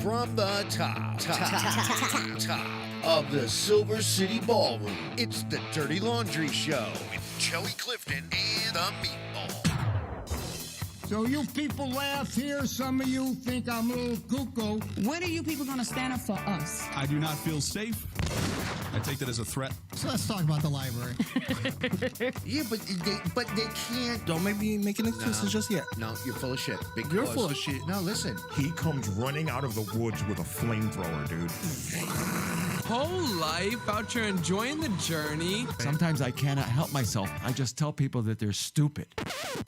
From the top of the Silver City Ballroom, it's the Dirty Laundry Show with Joey Clifton and the Meatball. So you people laugh here. Some of you think I'm a little cuckoo. When are you people going to stand up for us? I do not feel safe. I take that as a threat. So let's talk about the library. Yeah, but they can't. Don't make me making excuses just yet. No, you're full of shit. Big You're cause. full of shit. No, listen. He comes running out of the woods with a flamethrower, dude. Whole life out here enjoying the journey. Sometimes I cannot help myself. I just tell people that they're stupid.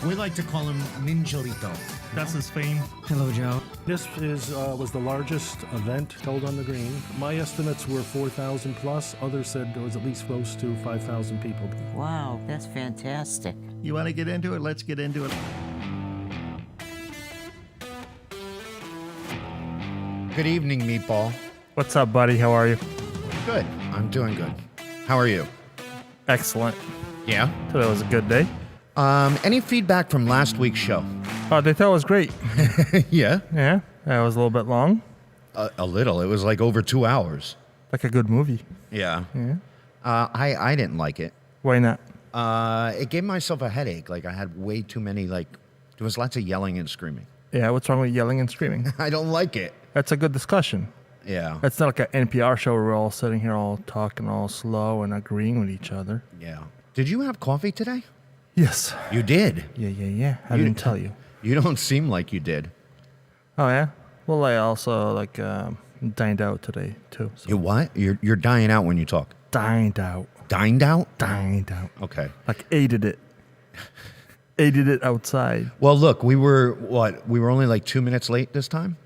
We like to call him Ninjalito. That's his fame. Hello, Joe. This was the largest event held on the green. My estimates were 4,000 plus. Others said there was at least close to 5,000 people. Wow, that's fantastic. You want to get into it? Let's get into it. Good evening, Meatball. What's up, buddy? How are you? Good. I'm doing good. How are you? Excellent. Yeah. Today was a good day. Any feedback from last week's show? Oh, they thought it was great. Yeah. Yeah, that was a little bit long. A little. It was like over 2 hours. Like a good movie. Yeah. Yeah. I didn't like it. Why not? It gave myself a headache. Like I had way too many, there was lots of yelling and screaming. Yeah, what's wrong with yelling and screaming? I don't like it. That's a good discussion. Yeah. It's not like an NPR show where we're all sitting here all talking all slow and agreeing with each other. Yeah. Did you have coffee today? Yes. You did? Yeah. I didn't tell you. You don't seem like you did. Oh, yeah? Well, I also, dined out today, too. So. You what? You're dying out when you talk. Dined out. Dined out? Dined out. Okay. Like, aided it. Aided it outside. Well, look, we were only like 2 minutes late this time,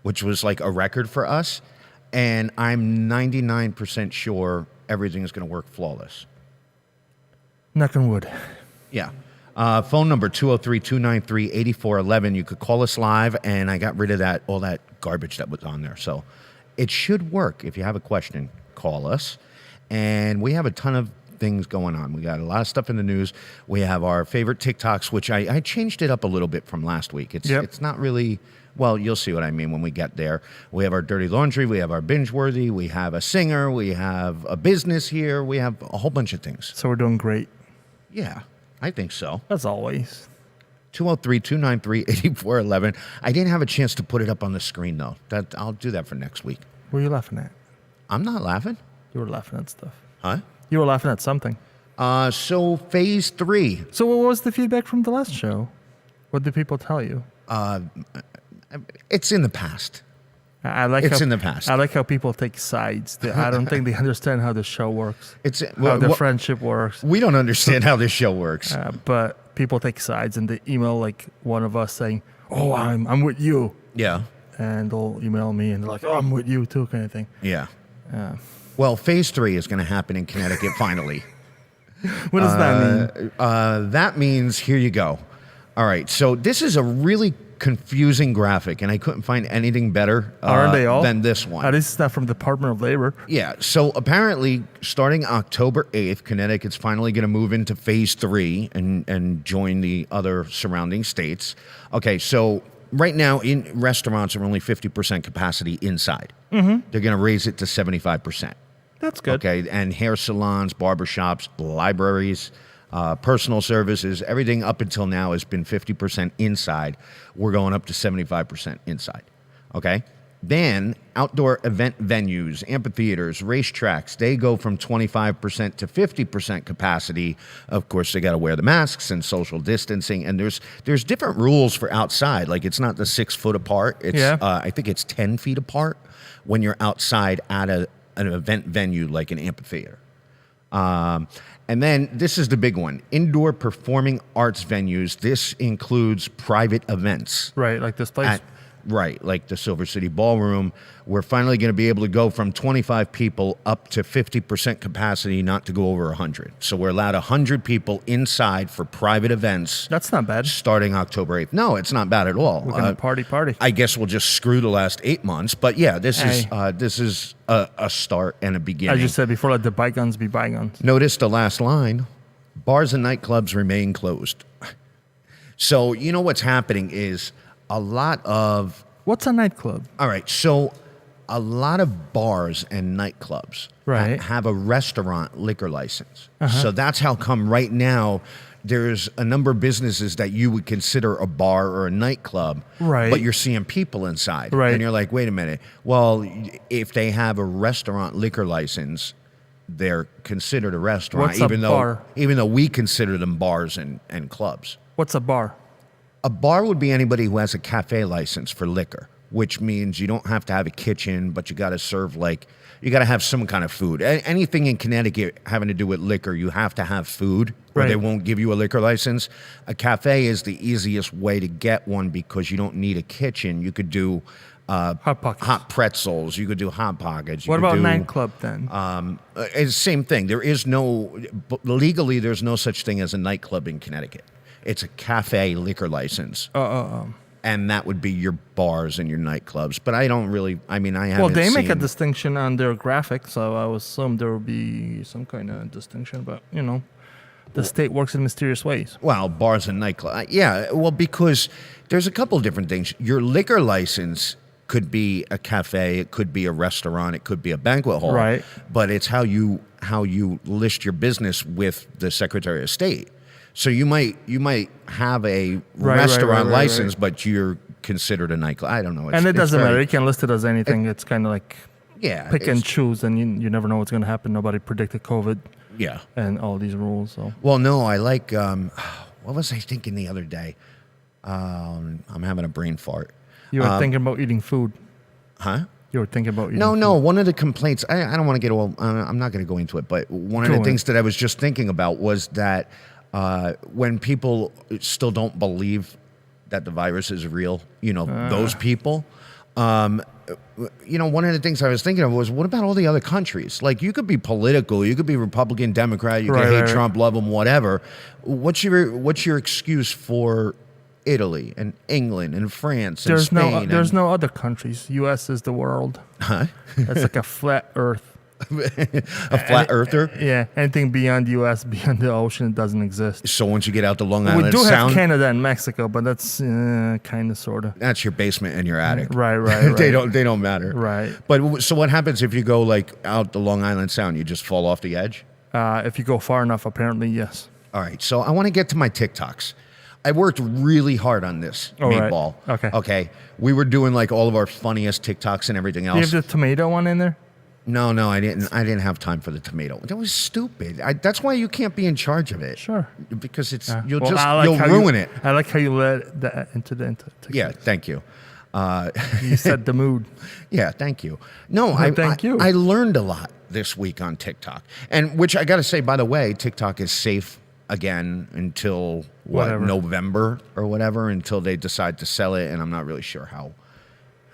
which was like a record for us. And I'm 99% sure everything is going to work flawless. Knock on wood. Yeah. Phone number 203-293-8411. You could call us live, and I got rid of all that garbage that was on there. So it should work. If you have a question, call us. And we have a ton of things going on. We got a lot of stuff in the news. We have our favorite TikToks, which I changed it up a little bit from last week. It's not really... Well, you'll see what I mean when we get there. We have our dirty laundry. We have our binge-worthy. We have a singer. We have a business here. We have a whole bunch of things. So we're doing great. Yeah, I think so. As always. 203-293-8411. I didn't have a chance to put it up on the screen, though. I'll do that for next week. What are you laughing at? I'm not laughing. You were laughing at stuff. Huh? You were laughing at something. So phase 3. So what was the feedback from the last show? What did people tell you? It's in the past. It's in the past. I like how people take sides. I don't think they understand how the show works. How the friendship works. We don't understand how this show works. But people take sides, and they email like one of us saying, "Oh, I'm with you." Yeah. And they'll email me, and they're like, "Oh, I'm with you too," kind of thing. Yeah. Well, phase 3 is going to happen in Connecticut finally. What does that mean? That means here you go. All right. So this is a really confusing graphic, and I couldn't find anything better Aren't they all? than this one. This is not from the Department of Labor. Yeah, so apparently starting October 8th, Connecticut's finally going to move into phase 3 and join the other surrounding states. Okay, so right now in restaurants are only 50% capacity inside. Mm-hmm. They're going to raise it to 75%. That's good. Okay, and hair salons, barbershops, libraries, personal services, everything up until now has been 50% inside. We're going up to 75% inside. Okay? Then outdoor event venues, amphitheaters, racetracks, they go from 25% to 50% capacity. Of course, they got to wear the masks and social distancing. And there's different rules for outside. Like it's not the 6 foot apart. It's I think it's 10 feet apart when you're outside at an event venue like an amphitheater. And then this is the big one. Indoor performing arts venues. This includes private events. Right, like this place. Right, like the Silver City Ballroom. We're finally going to be able to go from 25 people up to 50% capacity, not to go over 100. So we're allowed 100 people inside for private events. That's not bad. Starting October 8th. No, it's not bad at all. We're going to party. I guess we'll just screw the last 8 months. But yeah, this is a start and a beginning. I just said before, let the bygones be bygones. Notice the last line. Bars and nightclubs remain closed. So you know what's happening is a lot of What's a nightclub? All right, so a lot of bars and nightclubs Right. have a restaurant liquor license. So that's how come right now there's a number of businesses that you would consider a bar or a nightclub, Right. but you're seeing people inside. Right. And you're like, wait a minute. Well, if they have a restaurant liquor license, they're considered a restaurant, What's a bar? even though we consider them bars and clubs. What's a bar? A bar would be anybody who has a cafe license for liquor, which means you don't have to have a kitchen, but you got to serve you got to have some kind of food. Anything in Connecticut having to do with liquor, you have to have food or they Right. won't give you a liquor license. A cafe is the easiest way to get one because you don't need a kitchen. You could do Hot Pockets. hot pretzels. You could do Hot Pockets. You What could about do, nightclub then? it's the same thing. There is legally, there's no such thing as a nightclub in Connecticut. It's a cafe liquor license. And that would be your bars and your nightclubs. But I don't really, I haven't Well, they make a seen- distinction on their graphic, so I would assume there would be some kind of distinction. But the state works in mysterious ways. Well, bars and nightclubs. Yeah, well, because there's a couple different things. Your liquor license could be a cafe, it could be a restaurant, it could be a banquet hall. Right. But it's how you list your business with the Secretary of State. So you might have a restaurant license, but you're considered a nightclub. I don't know. And it doesn't matter. You can list it as anything. It's kind of like pick and it's- choose, and you never know what's going to happen. Nobody predicted COVID. Yeah. And all these rules. So Well, no, I like. What was I thinking the other day? I'm having a brain fart. you were thinking about eating food. Huh? You were thinking about eating No. food. One of the complaints. I don't want to get all. I'm not going to go into it. But one of Go the in. things that I was just thinking about was that when people still don't believe that the virus is real, those people. One of the things I was thinking of was, what about all the other countries? Like, you could be political, you could be Republican, Democrat, you could hate Right. Trump, love him, whatever. What's your excuse for Italy and England and France and Spain? There's no other countries. U.S. is the world. Huh? It's like a flat Earth. A flat earther? Yeah, anything beyond U.S., beyond the ocean, doesn't exist. So once you get out to Long Island We do Sound, have Canada and Mexico, but that's kind of, sort of. that's your basement and your attic. Right. They don't matter. Right. But so what happens if you go out to Long Island Sound? You just fall off the edge? If you go far enough, apparently, yes. All right, so I want to get to my TikToks. I worked really hard on this, All right. Meatball. Okay. We were doing all of our funniest TikToks and everything Do you else. have the tomato one in there? No, I didn't. I didn't have time for the tomato. That was stupid. That's why you can't be in charge of it. Sure. Because it's Well, you'll how ruin it. I like how you led that into Yeah, thank you. You set the mood. Yeah, thank you. No, I Thank you. I learned a lot this week on TikTok, and which I got to say, by the way, TikTok is safe again until Whatever. November or whatever, until they decide to sell it, and I'm not really sure how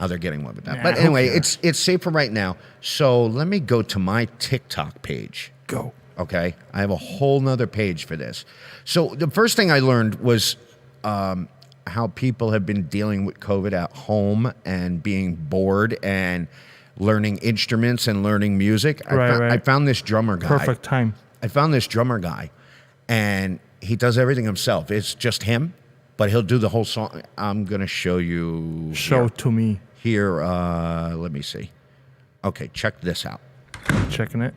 they're getting away with that. Nah, But who anyway, cares? it's safe for right now. So let me go to my TikTok page. Go. Okay, I have a whole nother page for this. So the first thing I learned was how people have been dealing with COVID at home and being bored and learning instruments and learning music. Right. I found this drummer guy. Perfect time. I found this drummer guy, and he does everything himself. It's just him, but he'll do the whole song. I'm gonna show you. Show to me. Here, let me see. Okay, check this out. Checking it.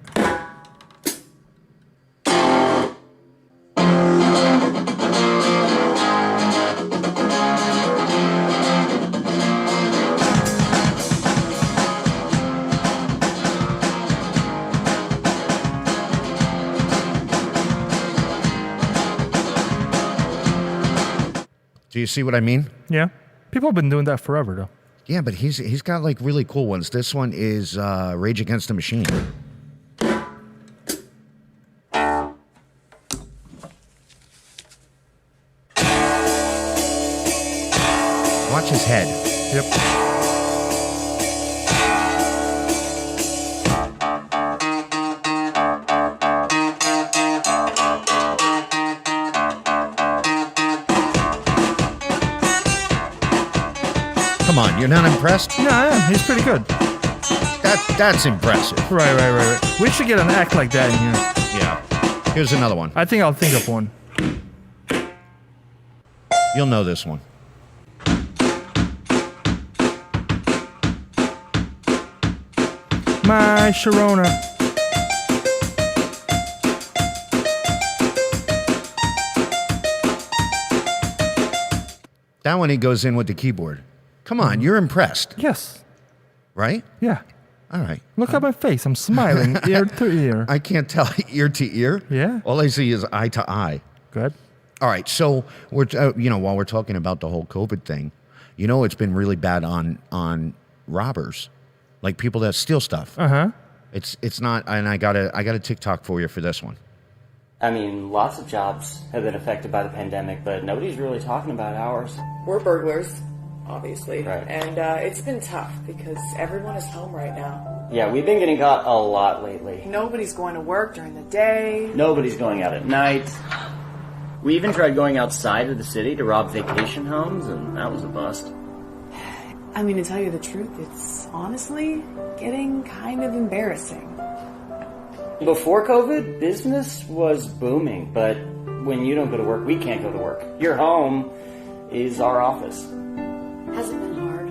Do you see what I mean? Yeah. People have been doing that forever, though. Yeah, but he's got really cool ones. This one is Rage Against the Machine. Watch his head. Yep. Come on, you're not impressed? No, I am. He's pretty good. That's impressive. Right. We should get an act like that in here. Yeah. Here's another one. I think I'll think of one. You'll know this one. My Sharona. That one he goes in with the keyboard. Come on, you're impressed, Yes. right? Yeah. All right. Look at my face. I'm smiling ear to ear. I can't tell ear to ear. Yeah. All I see is eye to eye. Good. All right. So we're while we're talking about the whole COVID thing, it's been really bad on robbers, like people that steal stuff. Uh-huh. It's not, and I got a TikTok for you for this one. I mean, lots of jobs have been affected by the pandemic, but nobody's really talking about ours. We're burglars, obviously, Right. and it's been tough because everyone is home right now. Yeah, we've been getting caught a lot lately. Nobody's going to work during the day. Nobody's going out at night. We even tried going outside of the city to rob vacation homes, and that was a bust. I mean, to tell you the truth, it's honestly getting kind of embarrassing. Before COVID, business was booming, but when you don't go to work, we can't go to work. Your home is our office. Has it been hard?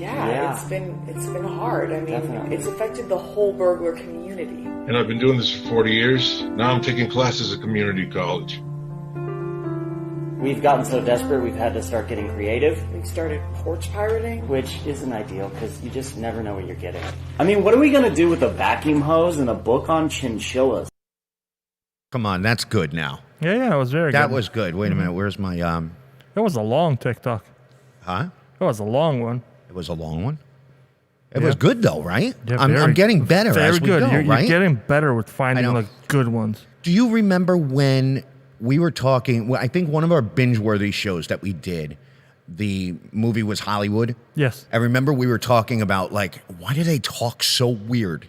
Yeah. It's been hard. I mean, Definitely. it's affected the whole burglar community. And I've been doing this for 40 years. Now I'm taking classes at community college. We've gotten so desperate, we've had to start getting creative. We started porch pirating. Which isn't ideal, because you just never know what you're getting. I mean, what are we going to do with a vacuum hose and a book on chinchillas? Come on, that's good now. Yeah, it was very good. That was good. Wait a minute. Where's my It was a long TikTok. Huh? It was a long one. It was a long one. It Yeah. was good though, right? Yeah, I'm getting better very as we good. go, You're right? getting better with finding know. like good ones. Do you remember when we were talking? Well, I think one of our binge-worthy shows that we did, the movie was Hollywood. Yes. I remember we were talking about like, why do they talk so weird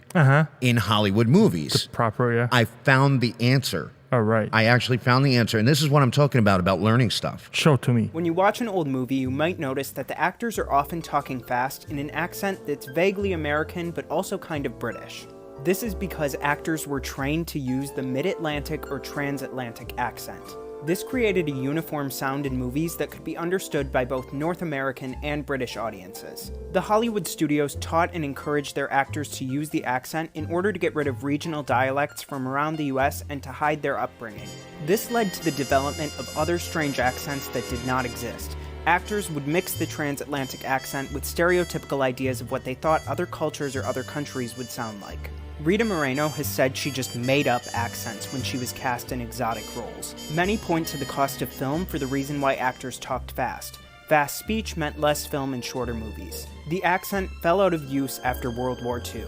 in Hollywood movies? Proper, yeah. I found the answer. All right. I actually found the answer, and this is what I'm talking about learning stuff. Show it to me. When you watch an old movie, you might notice that the actors are often talking fast in an accent that's vaguely American but also kind of British. This is because actors were trained to use the mid-Atlantic or transatlantic accent. This created a uniform sound in movies that could be understood by both North American and British audiences. The Hollywood studios taught and encouraged their actors to use the accent in order to get rid of regional dialects from around the US and to hide their upbringing. This led to the development of other strange accents that did not exist. Actors would mix the transatlantic accent with stereotypical ideas of what they thought other cultures or other countries would sound like. Rita Moreno has said she just made up accents when she was cast in exotic roles. Many point to the cost of film for the reason why actors talked fast. Fast speech meant less film and shorter movies. The accent fell out of use after World War II.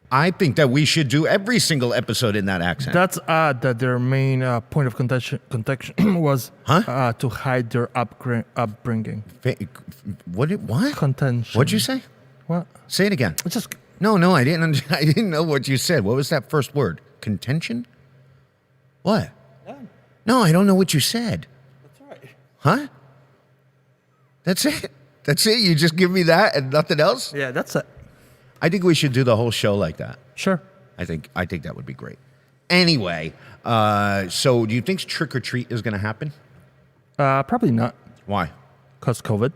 I think that we should do every single episode in that accent. That's odd that their main point of contention was to hide their upbringing. What? Contention. What'd you say? What? Say it again. Just No, I didn't. I didn't know what you said. What was that first word? Contention? What? No, I don't know what you said. That's right. Huh? That's it. That's it. You just give me that and nothing else. Yeah, that's it. I think we should do the whole show like that. Sure. I think that would be great. Anyway, so do you think trick or treat is going to happen? Probably not. Why? Because COVID.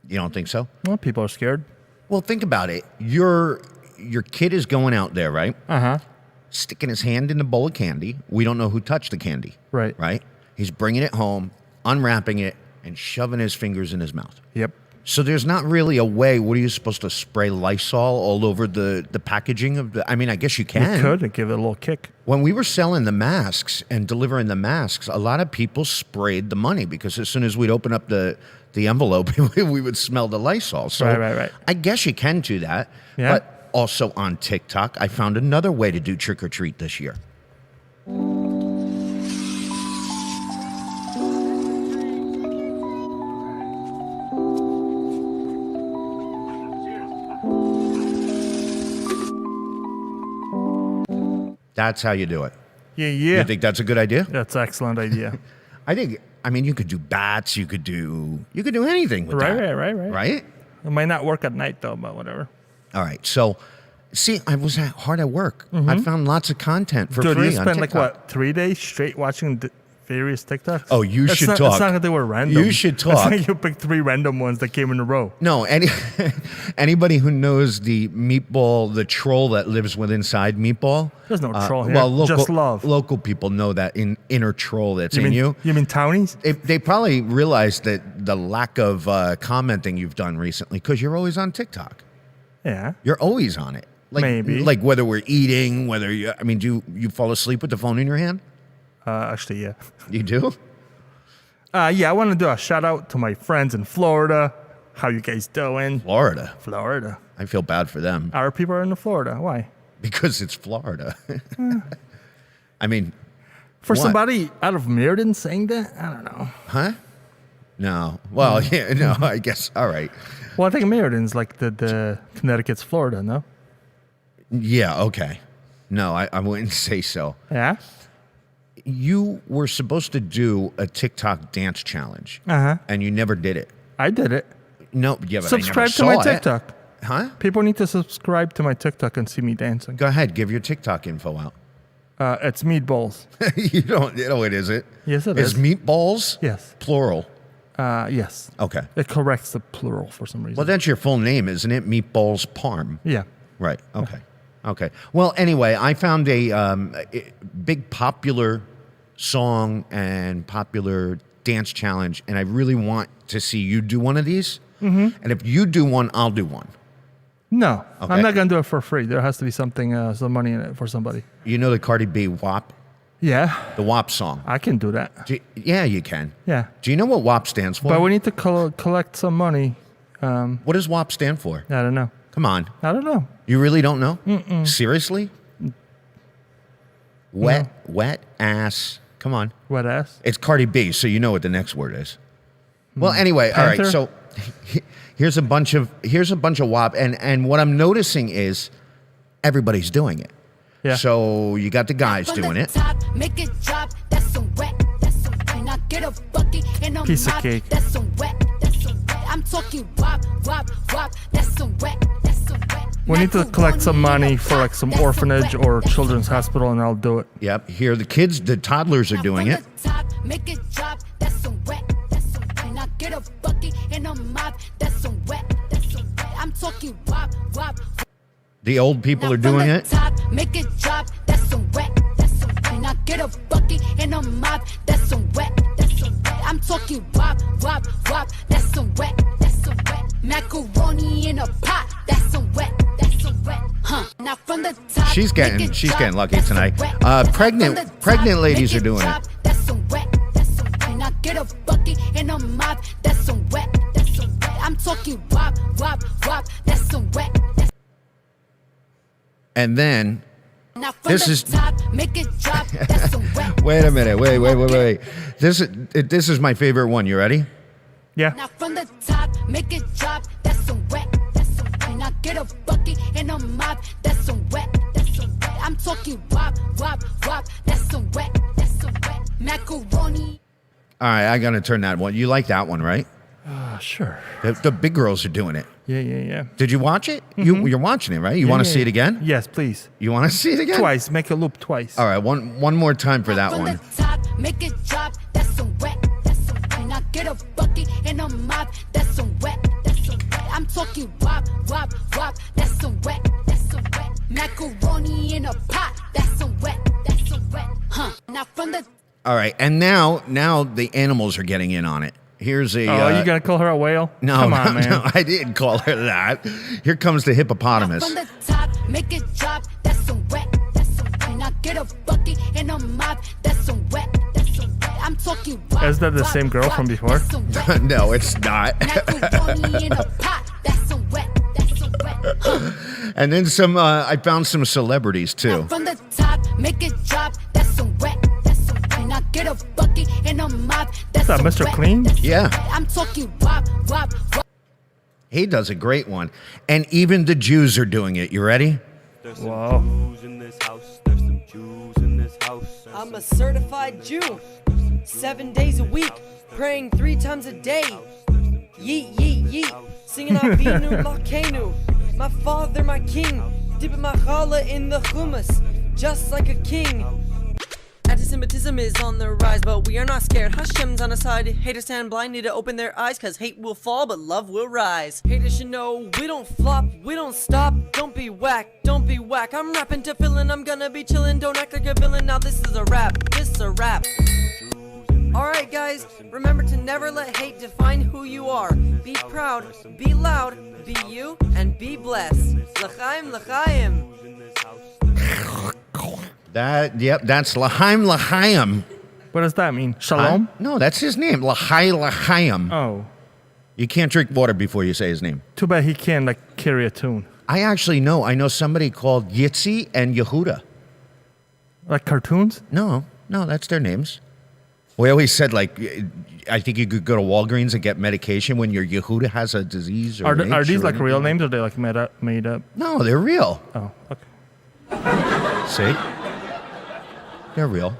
You don't think so? Well, people are scared. Well, think about it. Your kid is going out there, right? Sticking his hand in the bowl of candy. We don't know who touched the candy. Right. Right? He's bringing it home, unwrapping it, and shoving his fingers in his mouth. Yep. So there's not really a way. What are you supposed to spray Lysol all over the packaging of the? I mean, I guess you can. You could and give it a little kick. When we were selling the masks and delivering the masks, a lot of people sprayed the money because as soon as we'd open up the envelope, we would smell the Lysol. So Right. I guess you can do that. Yeah. But also on TikTok, I found another way to do trick or treat this year. That's how you do it. Yeah. You think that's a good idea? That's an excellent idea. I mean, you could do bats. You could do anything with that. Right. Right? It might not work at night though, but whatever. All right. So, see, I was hard at work. I found lots of content for Dude, free you on spent like TikTok. what, 3 days straight watching various TikToks. Oh, you should It's talk. not that they were random. You should It's talk. like you picked 3 random ones that came in a row. No, anybody who knows the Meatball, the troll that lives within inside Meatball. There's no troll here. Well, Just love. Local people know that inner troll that's in mean, you. You mean townies? They probably realize that the lack of commenting you've done recently because you're always on TikTok. Yeah. You're always on it. Maybe. Like whether we're eating, whether do you fall asleep with the phone in your hand? Actually, yeah. You do? Yeah, I want to do a shout out to my friends in Florida. How you guys doing? Florida. I feel bad for them. Our people are in Florida. Why? Because it's Florida. I mean, For what? somebody out of Meriden saying that, I don't know. Huh? No. Well, yeah, no, I guess. All right. Well, I think Meriden's like the Connecticut's Florida, no? Yeah, okay. No, I wouldn't say so. Yeah? You were supposed to do a TikTok dance challenge. Uh-huh. And you never did it. I did it. No, yeah, but Subscribe I to never my saw it. TikTok. Huh? People need to subscribe to my TikTok and see me dancing. Go ahead, give your TikTok info out. It's meatballs. You don't know it, is it? Yes, it is. is. Meatballs? Yes. Plural. Yes. Okay. It corrects the plural for some reason. Well, that's your full name, isn't it? Meatballs Parm. Yeah. Right. Okay. Okay. Well, anyway, I found a big popular song and popular dance challenge, and I really want to see you do one of these. Mm-hmm. And if you do one, I'll do one. No, Okay. I'm not going to do it for free. There has to be something, some money in it for somebody. You know the Cardi B WAP? Yeah. The WAP song. I can do that. Yeah, you can. Yeah. Do you know what WAP stands for? But we need to collect some money. What does WAP stand for? I don't know. Come on. I don't know. You really don't know? Mm-mm. Seriously? Wet ass. Come on. Wet ass? It's Cardi B, so you know what the next word is. Well, anyway, all right. Panther? So here's a bunch of WAP, and what I'm noticing is everybody's doing it. Yeah. So you got the guys doing it. Piece of cake. I'm talking wop, wop, wop. That's some wet. We need to collect some money for like some orphanage or children's hospital, and I'll do it. Yep. Here the kids, the toddlers are doing it. Make it drop. That's some wet. And I get a bucket and a mop. That's some wet. I'm talking wop, wop. The old people are doing it. Make it drop. That's some wet. And I get a bucket and a mop. That's some wet. I'm talking wop, wop, wop. That's some wet. Macaroni in a pot. That's some wet. Huh? Now from the top. She's getting lucky tonight. Pregnant ladies are doing it. That's some wet. And I get a bucket and a mop. That's some wet. I'm talking wop, wop, wop. That's some wet. And then this is. Make it drop. That's some wet. Wait a minute. Wait. This is my favorite one. You ready? Yeah. Now from the top, make it drop. That's some wet. And I get a bucket and a mop. That's some wet. I'm talking wop, wop, wop. That's some wet. Macaroni. All right, I gotta turn that one. You like that one, right? Sure. The big girls are doing it. Yeah. Did you watch it? Mm-hmm. You're watching it, right? You want to see it again? Yes, please. You want to see it again? Twice. Make a loop twice. All right, one more time for that From one. the top, make it drop. That's some wet. And I get a bucket and a mop. That's some wet. I'm talking wop, wop, wop. That's some wet. Macaroni in a pot. That's some wet. Huh? Now from the. All right, and now the animals are getting in on it. Here's a. You gonna call her a whale? No, Come on, man. no, I didn't call her that. Here comes the hippopotamus. From the top, make it drop. That's some wet. And I get a bucket and a mop. That's some wet. I'm talking wop, Is that the wop, same girl wop. from before? That's some wet. No, it's not. Macaroni in a pot. That's some wet. Huh? And then some. I found some celebrities too. From the top, make it drop. That's some wet. And I get a bucket and a mop. That's What's that, some Mr. wet. Clean? Yeah. I'm talking wop, wop, wop. He does a great one, and even the Jews are doing it. You ready? Wow. I'm a certified Jew, 7 days a week, praying 3 times a day. Yeet, yeet, yeet, singing Avinu Malkeinu, my father, my king, dipping my challah in the hummus, just like a king. Anti-Semitism is on the rise, but we are not scared. Hashem's on our side. Haters stand blind, need to open their eyes, cause hate will fall, but love will rise. Haters should know we don't flop, we don't stop. Don't be whack, don't be whack. I'm rapping to feeling, I'm gonna be chillin'. Don't act like a villain, now this is a rap, this is a rap. Alright guys, remember to never let hate define who you are. Be proud, be loud, be you, and be blessed. L'chaim, l'chaim. That's L'chaim L'chaim. What does that mean? Shalom? No, that's his name. L'chaim L'chaim. Oh. You can't drink water before you say his name. Too bad he can't like carry a tune. I actually know. I know somebody called Yitzi and Yehuda. Like cartoons? No, that's their names. We always said, like, I think you could go to Walgreens and get medication when your Yehuda has a disease. Or Are these like real names or are they like made up? No, they're real. Oh, okay. See? They're real.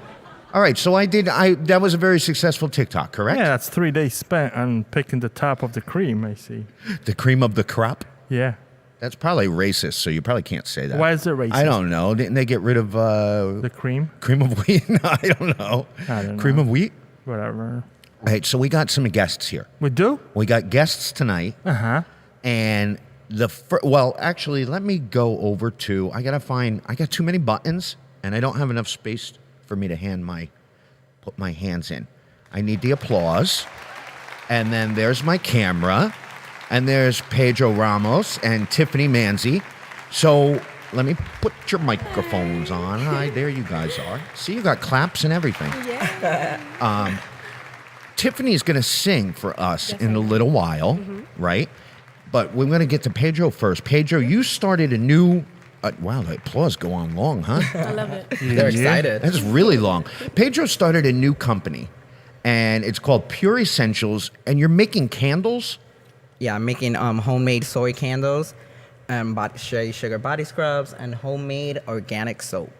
All right, so that was a very successful TikTok, correct? Yeah, that's 3 days spent on picking the top of the cream, I see. The cream of the crop? Yeah. That's probably racist, so you probably can't say that. Why is it racist? I don't know. Didn't they get rid of... the cream? Cream of wheat? No, I don't know. Cream of wheat? Whatever. All right, so we got some guests here. We do? We got guests tonight. Uh-huh. And well, actually, let me go over to... I got too many buttons, and I don't have enough space for me to put my hands in. I need the applause. And then there's my camera. And there's Pedro Ramos and Tiffany Manzi. So let me put your microphones on. Hi, there you guys are. See, you got claps and everything. Yeah. Tiffany's going to sing for us in a little while, right? But we're going to get to Pedro first. Pedro, you started a new... wow, the applause go on long, huh? I love it. They're excited. That's really long. Pedro started a new company, and it's called Pure Essentials, and you're making candles? Yeah, I'm making homemade soy candles, shea sugar body scrubs, and homemade organic soap.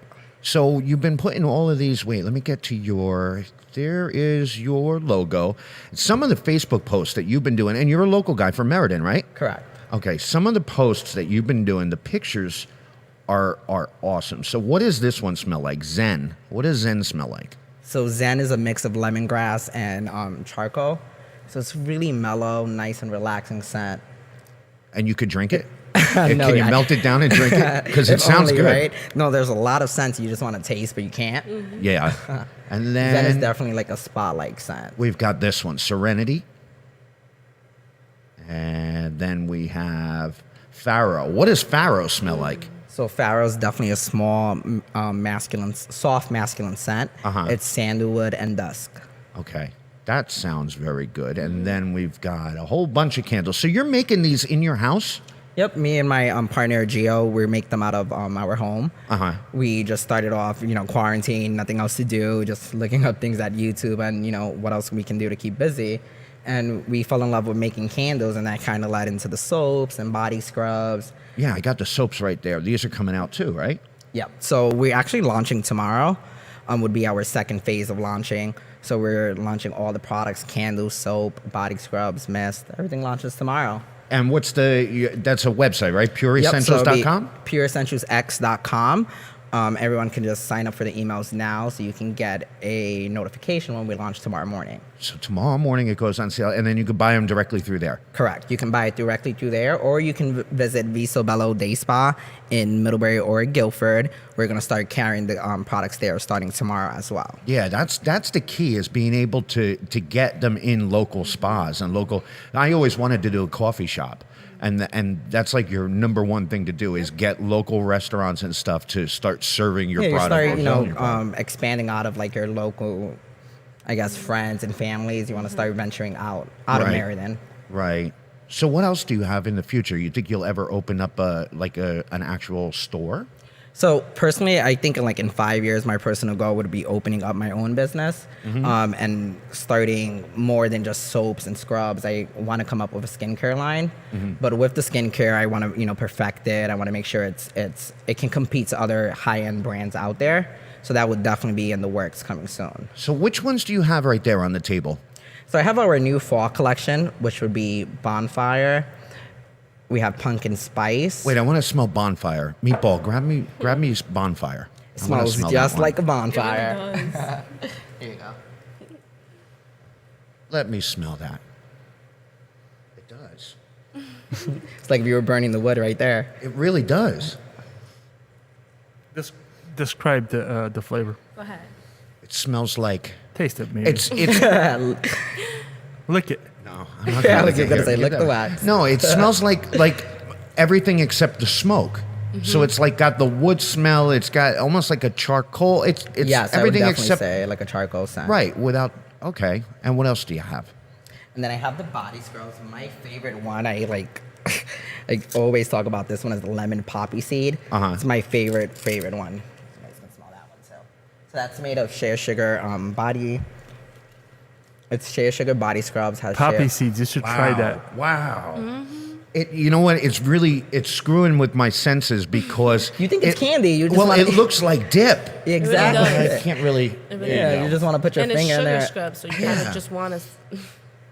So you've been putting all of these... Wait, let me get to there is your logo. Some of the Facebook posts that you've been doing, and you're a local guy from Meriden, right? Correct. Okay, some of the posts that you've been doing, the pictures are awesome. So what does this one smell like? Zen. What does Zen smell like? So Zen is a mix of lemongrass and charcoal. So it's really mellow, nice and relaxing scent. And you could drink it? Can you melt it down and drink it? Because it sounds good. Right? No, there's a lot of scents you just want to taste, but you can't. Yeah. And then... Zen is definitely like a spa-like scent. We've got this one, Serenity. And then we have Pharaoh. What does Pharaoh smell like? So Pharaoh is definitely a small, soft masculine scent. It's sandalwood and dusk. Okay. That sounds very good. And then we've got a whole bunch of candles. So you're making these in your house? Yep. Me and my partner, Gio, we make them out of our home. We just started off, quarantine, nothing else to do, just looking up things at YouTube and, what else we can do to keep busy. And we fell in love with making candles, and that kind of led into the soaps and body scrubs. Yeah, I got the soaps right there. These are coming out too, right? Yep. So we're actually launching tomorrow. Would be our second phase of launching. So we're launching all the products, candles, soap, body scrubs, mist. Everything launches tomorrow. And that's a website, right? PureEssentials.com? Yep, so PureEssentialsX.com. Everyone can just sign up for the emails now so you can get a notification when we launch tomorrow morning. So tomorrow morning it goes on sale, and then you can buy them directly through there? Correct. You can buy it directly through there, or you can visit Viso Bello Day Spa in Middlebury or Guilford. We're going to start carrying the products there starting tomorrow as well. Yeah, that's the key, is being able to get them in local spas and local... I always wanted to do a coffee shop. And that's like your number one thing to do, is get local restaurants and stuff to start serving your product. You start, expanding out of like your local, I guess, friends and families. You want to start venturing out of Meriden. Right. So what else do you have in the future? You think you'll ever open up an actual store? So personally, I think in 5 years, my personal goal would be opening up my own business and starting more than just soaps and scrubs. I want to come up with a skincare line, but with the skincare, I want to perfect it. I want to make sure it can compete to other high-end brands out there. So that would definitely be in the works coming soon. So which ones do you have right there on the table? So I have our new fall collection, which would be Bonfire. We have Pumpkin Spice. Wait, I want to smell Bonfire. Meatball, grab me Bonfire. Smells smell just that one. like a bonfire. It does. Here you go. Let me smell that. It does. It's like if you were burning the wood right there. It really does. Describe the flavor. Go ahead. It smells like. Taste it, maybe. It's Lick it. No, I'm not Yeah, gonna like you're gonna it. say, Give lick that- the wax. No, it smells like everything except the smoke. So it's like got the wood smell. It's got almost like a charcoal. It's Yes, I would everything definitely except say like a charcoal scent. right without. Okay, and what else do you have? And then I have the body scrubs. My favorite one, I like, I always talk about this one, is the lemon poppy seed. It's my favorite one. You guys can smell that one too. So that's made of shea sugar body. It's shea sugar body scrubs. Has Poppy shea. seeds. You should try that. Wow. You know what? It's screwing with my senses because You think it's candy? You just well, wanna- it looks like dip. Exactly. does. I can't really. It really Yeah, does. you just want to put your And it's finger in sugar there. scrub, so you kind of just want to.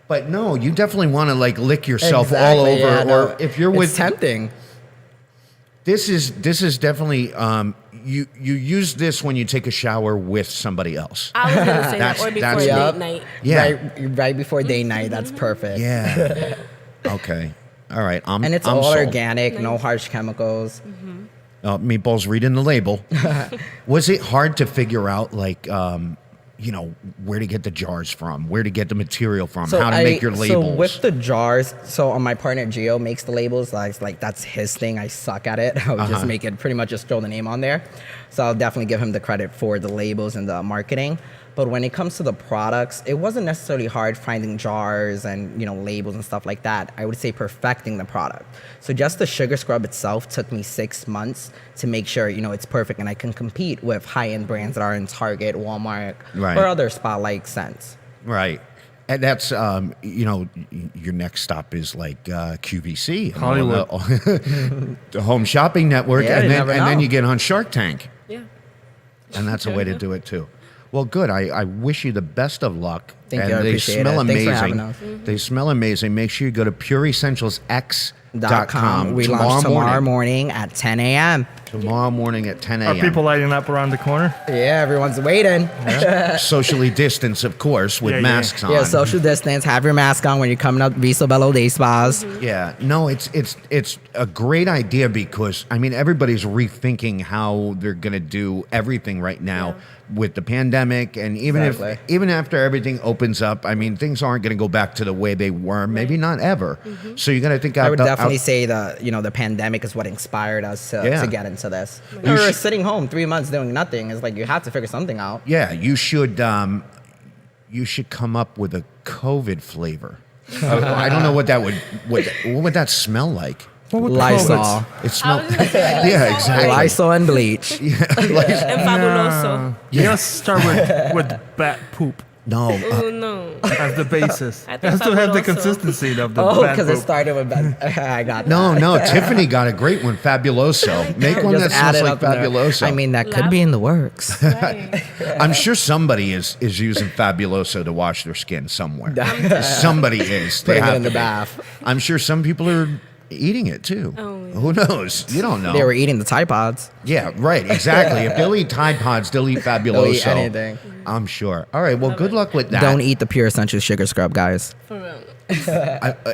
But no, you definitely want to like lick yourself all over, Exactly, yeah, no, or if you're with. it's tempting. This is definitely. You use this when you take a shower with somebody else. I was gonna say that, or before that's- date night. Yeah. Right before date night. That's perfect. Yeah. Okay. All right. I'm And it's I'm all sold. organic, no harsh chemicals. Meatball's reading the label. Was it hard to figure out, like, where to get the jars from, where to get the material from, how to make your labels? So with the jars, my partner Gio makes the labels. Like that's his thing. I suck at it. I would just make it pretty much just throw the name on there. So I'll definitely give him the credit for the labels and the marketing. But when it comes to the products, it wasn't necessarily hard finding jars and labels and stuff like that. I would say perfecting the product. So just the sugar scrub itself took me 6 months to make sure it's perfect and I can compete with high-end brands that are in Target, Walmart, Right. or other spotlight scents. Right. And that's, your next stop is like QVC. Hollywood. The Home Shopping Network. Yeah, and you then never and then know. you get on Shark Tank. Yeah. And that's a way to do it too. Well, good. I wish you the best of luck. Thank and you. I they appreciate smell it. Thanks for amazing. having us. They smell amazing. Make sure you go to pureessentialsx.com. We launch tomorrow morning at 10 a.m. Tomorrow morning at 10 Are a.m. people lighting up around the corner? Yeah, everyone's waiting. Socially distanced, of course, with Yeah, yeah. masks on. Yeah, social distance. Have your mask on when you're coming up Viso Bello Day Spas. Yeah, no, it's a great idea because everybody's rethinking how they're gonna do everything right now with the pandemic, and even Exactly. after everything opens up, things aren't gonna go back to the way they were. Maybe not ever. So you gotta think out. I would definitely say the pandemic is what inspired us to get into this. We were sitting home 3 months doing nothing. It's like you have to figure something out. Yeah, you should come up with a COVID flavor. I don't know what that would that smell like. Lysol. It smells. was gonna say Yeah, exactly. Lysol and bleach. And fabuloso. Let's start with bat poop No. Oh no. as the basis. I It think has to have the fabuloso. consistency of the Oh, bat because it poop. started with I got that. No, Tiffany got a great one, Fabuloso. Make one Just that add smells it like up in there. Fabuloso. I mean, that could be in the works. I'm sure somebody is using Fabuloso to wash their skin somewhere. Somebody is. They Putting it have in the to be. bath. I'm sure some people are eating it too. Oh, yeah. Who knows? You don't know. They were eating the Tide Pods. Yeah, right. Exactly. If they'll eat Tide Pods, they'll eat Fabuloso. They'll eat anything. I'm sure. All right. Well, good luck with that. Don't eat the Pure Essential Sugar Scrub, guys. For real.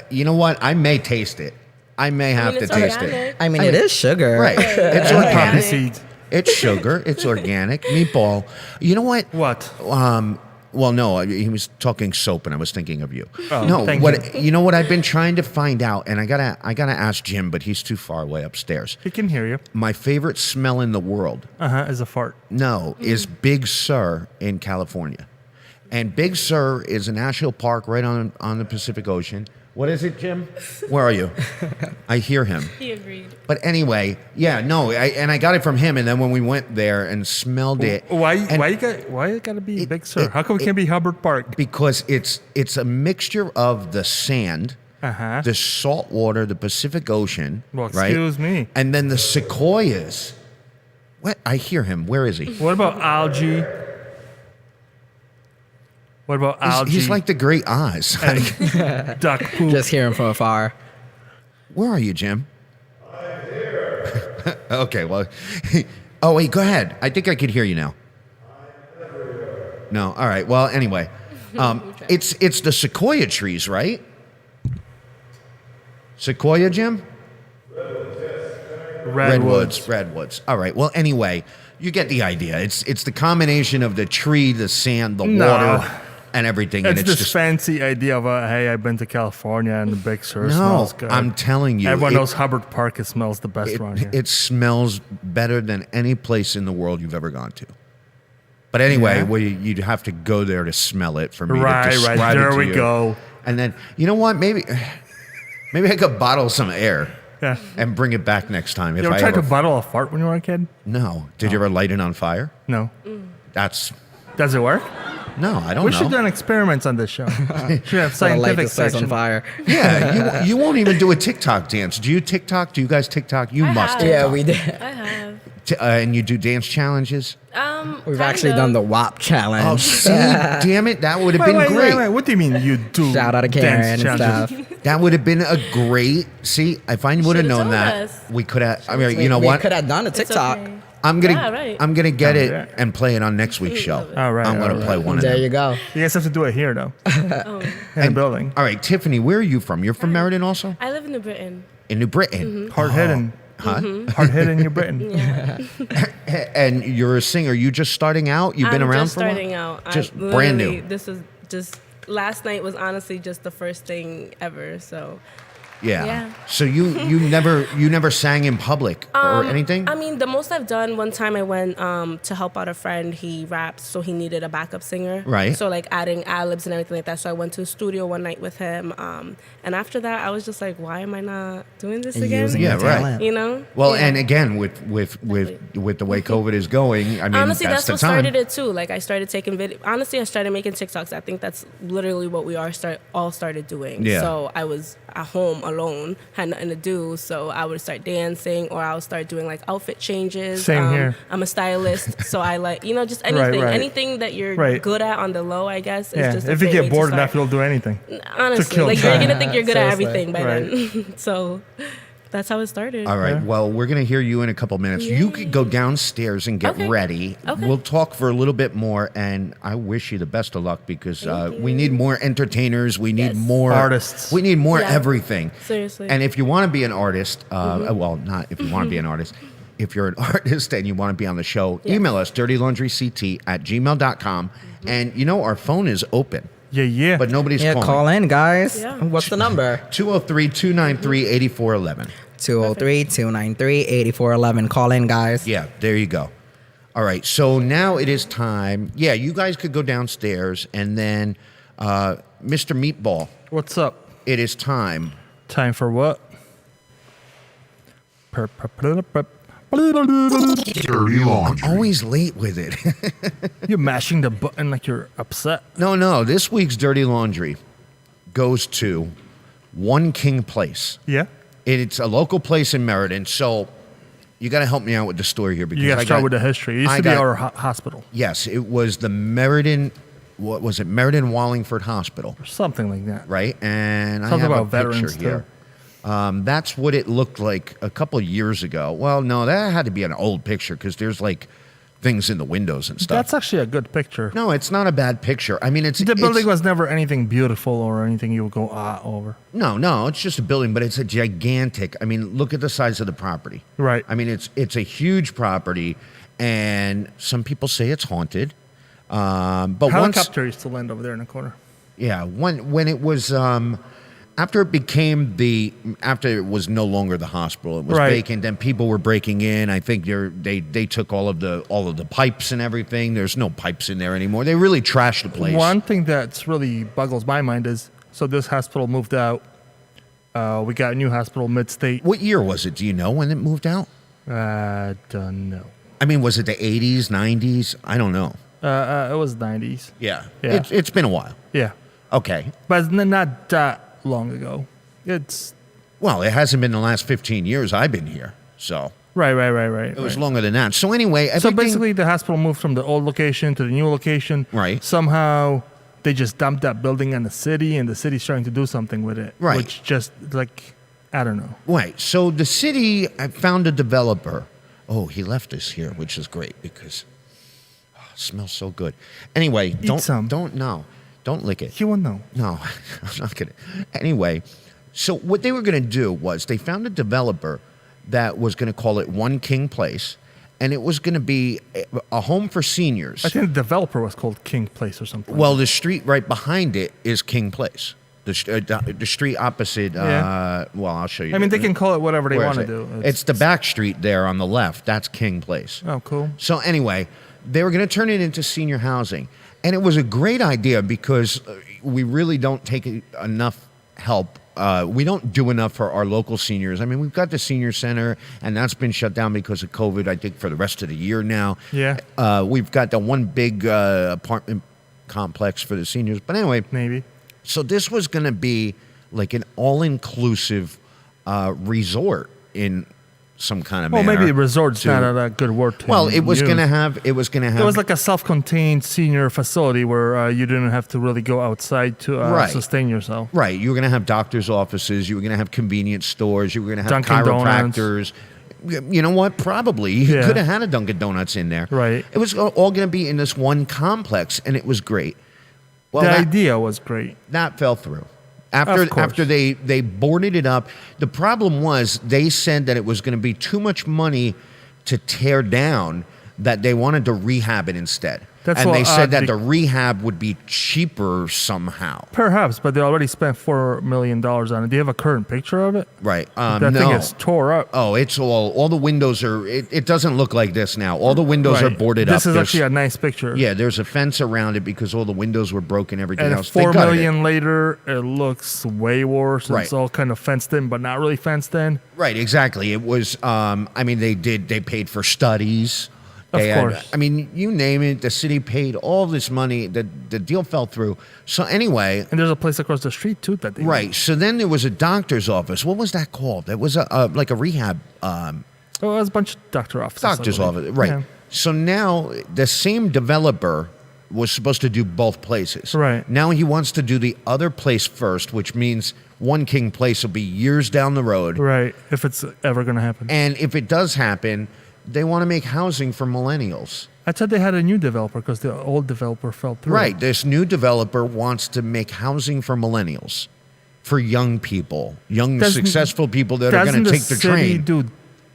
You know what? I may taste it. I may have to it's taste it. organic. I mean, it is sugar. Right. It's Poppy organic. seeds. It's sugar. It's organic. Meatball. You know what? What? Well, no, he was talking soap, and I was thinking of you. Oh, no, thank you know what I've been trying to find out, and I gotta ask Jim, but he's too far away upstairs. He can hear you. My favorite smell in the world, Is a fart. no, is Big Sur in California, and Big Sur is a national park right on the Pacific Ocean. What is it, Jim? Where are you? I hear him. He agreed. But anyway, yeah, no, I got it from him, and then when we went there and smelled it, Why and it gotta be Big Sur? How come it can't be Hubbard Park? because it's a mixture of the sand, the salt water, the Pacific Ocean, Well, right? excuse me. And then the sequoias. What? I hear him. Where is he? What about algae? What about algae? He's like the Great Oz. and duck poop. Just hear him from afar. Where are you, Jim? I'm here. Okay, well, Oh, wait, go ahead. I think I could hear you now. No, all right. Well, anyway, it's the sequoia trees, right? Sequoia, Jim? Redwoods. All right. Well, anyway, you get the idea. It's the combination of the tree, the sand, the water, and everything. It's and it's this just fancy idea of, hey, I've been to California and the Big Sur No, smells good. I'm telling you, Everyone it- knows Hubbard Park. It smells the best around here. it smells better than any place in the world you've ever gone to. But anyway, you'd have to go there to smell it for me to describe it There to we you. go. And then, you know what? Maybe I could bottle some air and bring it back next time. You ever tried to bottle a fart when you were a kid? No. Did you ever light it on fire? No. Does it work? No, I don't we know. should do experiments on this show. Should have scientific section. on fire. Yeah, you won't even do a TikTok dance. Do you TikTok? Do you guys TikTok? You must. have. Yeah, TikTok. we did. I have. And you do dance challenges? We've actually done the WAP challenge. Oh, see, damn it, that would have been great. Wait. What do you mean you do? Shout out to Karen dance and challenges? stuff. That would have been a great. See, if I would have known told that, us. we could have. I mean, you know we what? could have done a It's TikTok. okay. I'm gonna, Yeah, right. I'm gonna get Oh, it yeah. and play it on next week's show. All right. I'm gonna all play right. one of There them. you go. You guys have to do it here, though. Oh. In the building. All right, Tiffany, where are you from? You're from Meriden also? I live in New Britain. In New Britain. Hard hitting. Huh? Hard hitting New Britain. Yeah. And you're a singer. You just starting out? You've been I'm around just for a while? starting out. Just I'm brand literally- new. This is just last night was honestly just the first thing ever. So Yeah. Yeah. So you never sang in public or anything? I mean, the most I've done, one time I went to help out a friend. He raps, so he needed a backup singer. Right. So like adding ad-libs and everything like that. So I went to a studio one night with him. And after that, I was just like, why am I not doing this again? Using Yeah, your right. talent. You know? Well, Yeah. and again, with the way COVID is going, I mean, Honestly, that's that's the what time. started it too. Like I started taking video. Honestly, I started making TikToks. I think that's literally what we all started doing. Yeah. So I was at home alone, had nothing to do. So I would start dancing, or I would start doing like outfit changes. Same here. I'm a stylist, so I like just anything, right. anything that you're Right. good at on the low, I guess. Yeah. Is just a If you great get way to bored start. enough, you'll do anything. Honestly, kill like you're time. gonna think you're good at Seriously. everything by Right. then. So that's how it started. All right. Yeah. Well, we're going to hear you in a couple minutes. You could go downstairs and get Okay. ready. Okay. We'll talk for a little bit more, and I wish you the best of luck because we need more entertainers. We need Yes. more Artists. We need more Yeah. everything. Seriously. And if you want to be an artist, well, not if you want to be an artist. If you're an artist and you want to be on the show, email us dirtylaundryct@gmail.com. And our phone is open, Yeah. but nobody's Yeah, calling. call in, guys. Yeah. What's the number? 203-293-8411. 203-293-8411. Call in, guys. Yeah, there you go. All right, so now it is time. Yeah, you guys could go downstairs, and then Mr. Meatball, What's up? it is time. Time for what? Dirty laundry. Always late with it. You're mashing the button like you're upset. No, this week's Dirty Laundry goes to One King Place. Yeah. It's a local place in Meriden, so you got to help me out with the story here. Because You got to I start with the history. It used I to be got- our hospital Yes, it was the Meriden, what was it? Meriden Wallingford Hospital. or something like that. Right? And I Something have about a picture veterans, here. That's what it looked like a couple of years ago. Well, no, that had to be an old picture because there's like things in the windows and stuff. That's actually a good picture. No, it's not a bad picture. I mean, it's The building it's, was never anything beautiful or anything you would go over. no, it's just a building, but it's a gigantic. I mean, look at the size of the property. Right. I mean, it's a huge property, and some people say it's haunted. But once, Helicopter used to land over there in the corner. yeah, when it was after it was no longer the hospital, it was Right. vacant, and people were breaking in. I think they took all of the pipes and everything. There's no pipes in there anymore. They really trashed the place. One thing that's really boggles my mind is, so this hospital moved out. We got a new hospital mid-state. What year was it? Do you know when it moved out? I don't know. I mean, was it the 80s, 90s? I don't know. It was 90s. Yeah. Yeah. It's been a while. Yeah. Okay. But it's not that long ago. It's Well, it hasn't been the last 15 years I've been here. So right. it was longer than that. So anyway, So everything, basically, the hospital moved from the old location to the new location. Right. Somehow, they just dumped that building on the city, and the city's trying to do something with it. Right. Which just, like, I don't know. right. So the city found a developer Oh, he left this here, which is great because it smells so good. Anyway, don't lick it. He won't know. No, I'm not gonna. Anyway, so what they were gonna do was they found a developer that was gonna call it One King Place, and it was gonna be a home for seniors. I think the developer was called King Place or something. Well, the street right behind it is King Place. The street opposite. Yeah. Well, I'll show you. I mean, they can call it whatever they Where is want to it? do. It's the back street there on the left. That's King Place. Oh, cool. So anyway, they were going to turn it into senior housing. And it was a great idea because we really don't take enough help. We don't do enough for our local seniors. I mean, we've got the senior center, and that's been shut down because of COVID, I think, for the rest of the year now. Yeah. We've got the one big apartment complex for the seniors. But anyway. Maybe. So this was going to be like an all-inclusive resort in some kind of Well, manner. maybe resort's not a good word to Well, it was use. going to have. It was like a self-contained senior facility where you didn't have to really go outside to sustain yourself. Right. You were going to have doctors' offices. You were going to have convenience stores. You were going to have Dunkin' chiropractors. You know what? Probably. You could have had a Dunkin' Donuts in there. Right. It was all going to be in this one complex, and it was great. Well, the idea was great. That fell through. After they boarded it up, the problem was they said that it was going to be too much money to tear down, that they wanted to rehab it instead. That's and what they said that the the rehab would be cheaper somehow. Perhaps, but they already spent $4 million on it. Do you have a current picture of it? Right. That no. thing is tore up. Oh, it's all the windows are, it doesn't look like this now. All the windows are boarded up. This is actually a nice picture. Yeah, there's a fence around it because all the windows were broken, everything And else. $4 million later, it looks way worse. Right. It's all kind of fenced in, but not really fenced in. Right, exactly. It was, I mean, they paid for studies. Of course. I mean, you name it, the city paid all this money. The deal fell through. So anyway. And there's a place across the street, too, that they Right. So then there was a doctor's office. What was that called? It was like a rehab. Oh, it was a bunch of doctor offices. Doctor's office, right. Yeah. So now the same developer was supposed to do both places. Right. Now he wants to do the other place first, which means One King Place will be years down the road. Right, if it's ever going to happen. And if it does happen, they want to make housing for millennials. I thought they had a new developer because the old developer fell through. Right. This new developer wants to make housing for millennials, for young people, successful people that are going to take the train. Doesn't the city do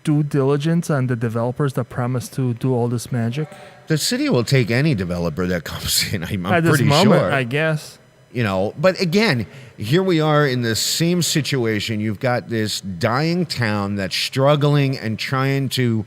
due diligence on the developers that promise to do all this magic? The city will take any developer that comes in. I'm At pretty this moment, sure. I guess. You know, but again, here we are in the same situation. You've got this dying town that's struggling and trying to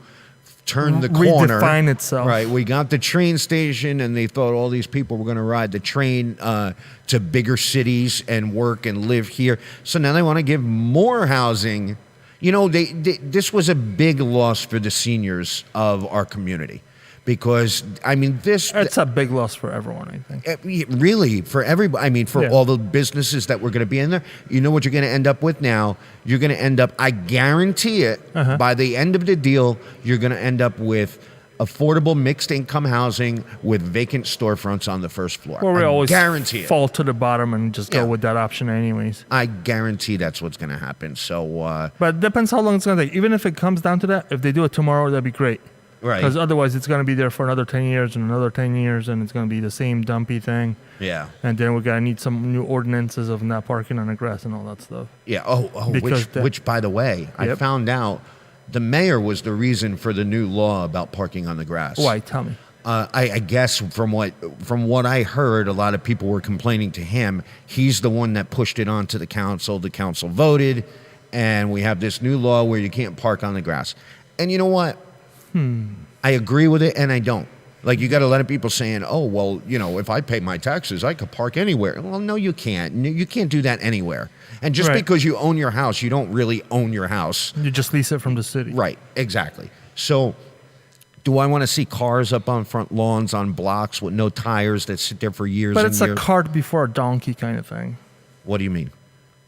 turn the corner. Redefine itself. Right. We got the train station, and they thought all these people were going to ride the train to bigger cities and work and live here. So now they want to give more housing. You know, this was a big loss for the seniors of our community. Because, I mean, it's a big loss for everyone, I think. Really, for everybody. I mean, for all the businesses that were going to be in there. You know what you're going to end up with now? You're going to end up, I guarantee it, by the end of the deal, you're going to end up with affordable mixed income housing with vacant storefronts on the first floor. Well, we always guarantee fall to the bottom and just go with that option anyways. I guarantee that's what's going to happen. So, but it depends how long it's going to take. Even if it comes down to that, if they do it tomorrow, that'd be great. Right. Because otherwise it's going to be there for another 10 years and another 10 years, and it's going to be the same dumpy thing. Yeah. And then we're going to need some new ordinances of not parking on the grass and all that stuff. Yeah. Which, by the way, I found out the mayor was the reason for the new law about parking on the grass. Why? Tell me. I guess from what I heard, a lot of people were complaining to him. He's the one that pushed it on to the council. The council voted, and we have this new law where you can't park on the grass. And you know what? I agree with it, and I don't. Like, you got a lot of people saying, oh, well, you know, if I pay my taxes, I could park anywhere. Well, no, you can't. You can't do that anywhere. And just because you own your house, you don't really own your house. You just lease it from the city. Right, exactly. So do I want to see cars up on front lawns on blocks with no tires that sit there for years and years? But it's a cart before a donkey kind of thing. What do you mean?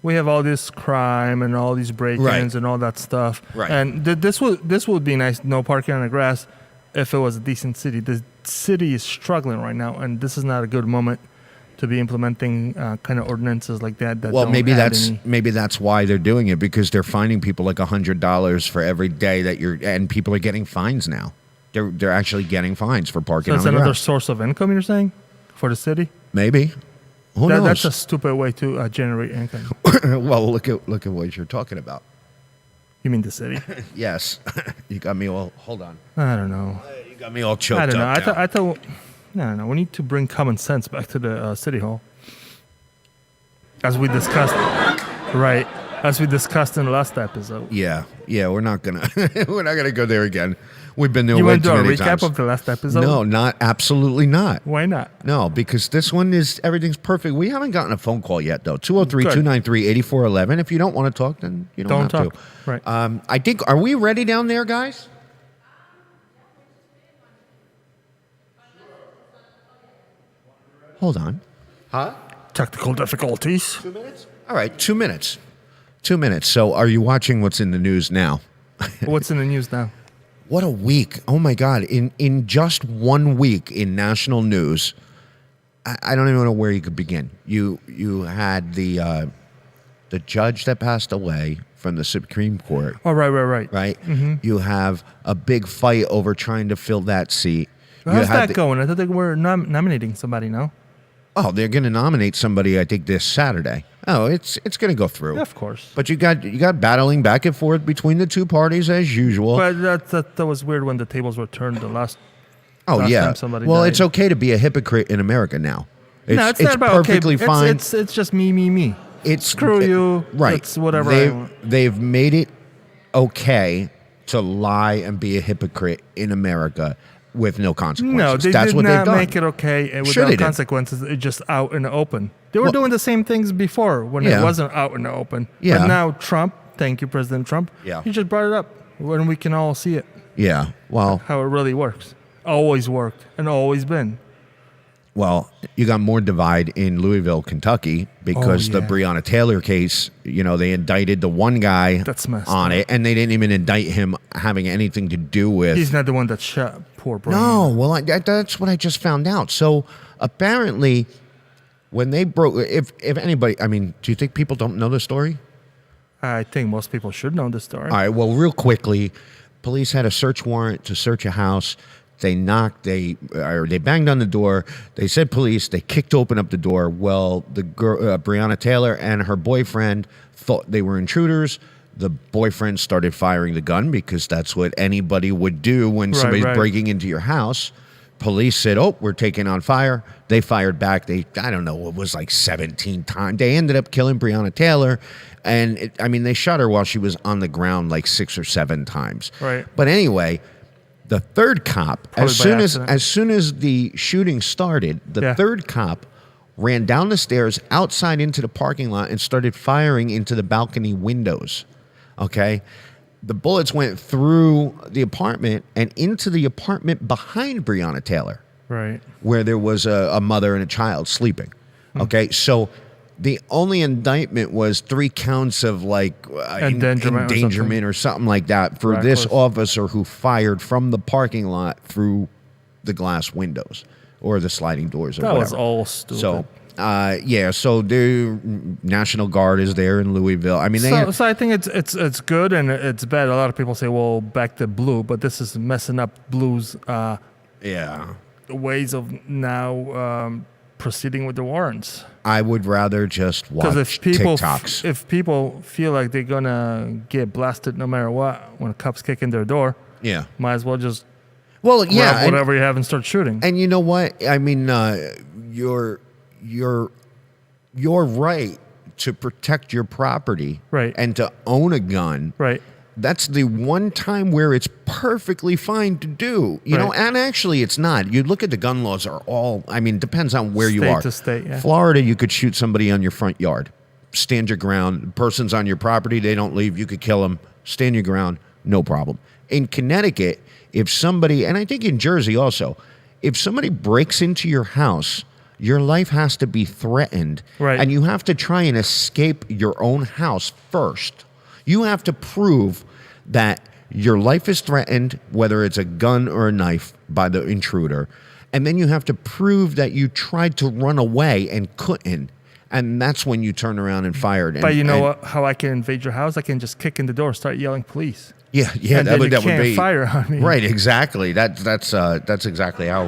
We have all this crime and all these break-ins and all that stuff. Right. And this would be nice, no parking on the grass, if it was a decent city. The city is struggling right now, and this is not a good moment to be implementing kind of ordinances like that. Well, don't maybe add that's any- why they're doing it, because they're finding people like $100 for every day that and people are getting fines now. They're actually getting fines for parking So that's on the another grass. source of income, you're saying, for the city? Maybe. Who knows? That's a stupid way to generate income. Well, look at what you're talking about. You mean the city? Yes, you got me all. Hold on, I don't know. you got me all choked I don't know. up. I thought. I don't know. We need to bring common sense back to the city hall, as we discussed. Right, as we discussed in the last episode. Yeah, we're not gonna go there again. We've been there You way want to too do a many recap times. of the last episode? No, absolutely not. Why not? No, because this one is everything's perfect. We haven't gotten a phone call yet, though. 203-293-8411. If you don't want to talk, then you don't have talk. to. Right. I think. Are we ready down there, guys? Hold on. Huh? Technical difficulties. 2 minutes? All right, 2 minutes. 2 minutes. So, are you watching what's in the news now? What's in the news now? What a week. Oh my God. In just 1 week in national news, I don't even know where you could begin. You had the judge that passed away from the Supreme Court. Oh, right. Right? Mm-hmm. You have a big fight over trying to fill that seat. How's that going? I thought they were nominating somebody now. Oh, they're going to nominate somebody, I think, this Saturday. Oh, it's going to go through. Yeah, of course. But you got battling back and forth between the two parties as usual. But that was weird when the tables were turned the last. Oh last yeah. time somebody Well, died. it's okay to be a hypocrite in America now. No, it's not about perfectly okay. fine. It's just me. It's screw you. Right. It's whatever. I want. They've made it okay to lie and be a hypocrite in America with no consequences. No, they That's did what not they've done. make it okay and Sure without they did. consequences. It's just out in the open. They were doing the same things before when Yeah. it wasn't out in the open. Yeah. But now Trump, thank you, President Trump. Yeah. He just brought it up when we can all see it. Yeah. Well, How it really works. Always worked and always been. Well, you got more divide in Louisville, Kentucky, because the yeah. Breonna Taylor case, they indicted the one guy That's messed on up. it, and they didn't even indict him having anything to do with. He's not the one that shot poor Brian. No, well, that's what I just found out. So apparently, when they broke, if anybody, I mean, do you think people don't know the story? I think most people should know the story. All right, well, real quickly, police had a search warrant to search a house. They knocked, they banged on the door. They said police. They kicked up the door. Well, the girl, Breonna Taylor and her boyfriend thought they were intruders. The boyfriend started firing the gun because that's what anybody would do when somebody's breaking into your house. Police said, "Oh, we're taking on fire." They fired back. I don't know, it was like 17 times. They ended up killing Breonna Taylor, and they shot her while she was on the ground like 6 or 7 times. Right. But anyway, the third cop, Probably as by soon accident. as the shooting started, the third cop ran down the stairs outside into the parking lot and started firing into the balcony windows. Okay? The bullets went through the apartment and into the apartment behind Breonna Taylor, Right. where there was a mother and a child sleeping. Okay? So the only indictment was 3 counts of endangerment or something like that for this officer who fired from the parking lot through the glass windows or the sliding doors or That whatever. was all stupid. So, so the National Guard is there in Louisville. I mean, So I think it's good and it's bad. A lot of people say, well, back to blue, but this is messing up blue's ways of now proceeding with the warrants. I would rather just watch TikToks. If people feel like they're gonna get blasted no matter what when cops kick in their door, might as well just grab whatever you have and start shooting. And you know what? I mean, you're right to protect your property, right, and to own a gun, right. That's the one time where it's perfectly fine to do, you know, and actually it's not. You look at the gun laws are all, depends on where you are. State to state, yeah. Florida, you could shoot somebody on your front yard. Stand your ground. The person's on your property. They don't leave. You could kill them. Stand your ground. No problem. In Connecticut, if somebody, and I think in Jersey also, if somebody breaks into your house, your life has to be threatened. Right. And you have to try and escape your own house first. You have to prove that your life is threatened, whether it's a gun or a knife, by the intruder. And then you have to prove that you tried to run away and couldn't. And that's when you turn around and fired. And, But you know how I can invade your house? I can just kick in the door, start yelling police. Yeah, and that then would be fire on me. Right, exactly. That's exactly how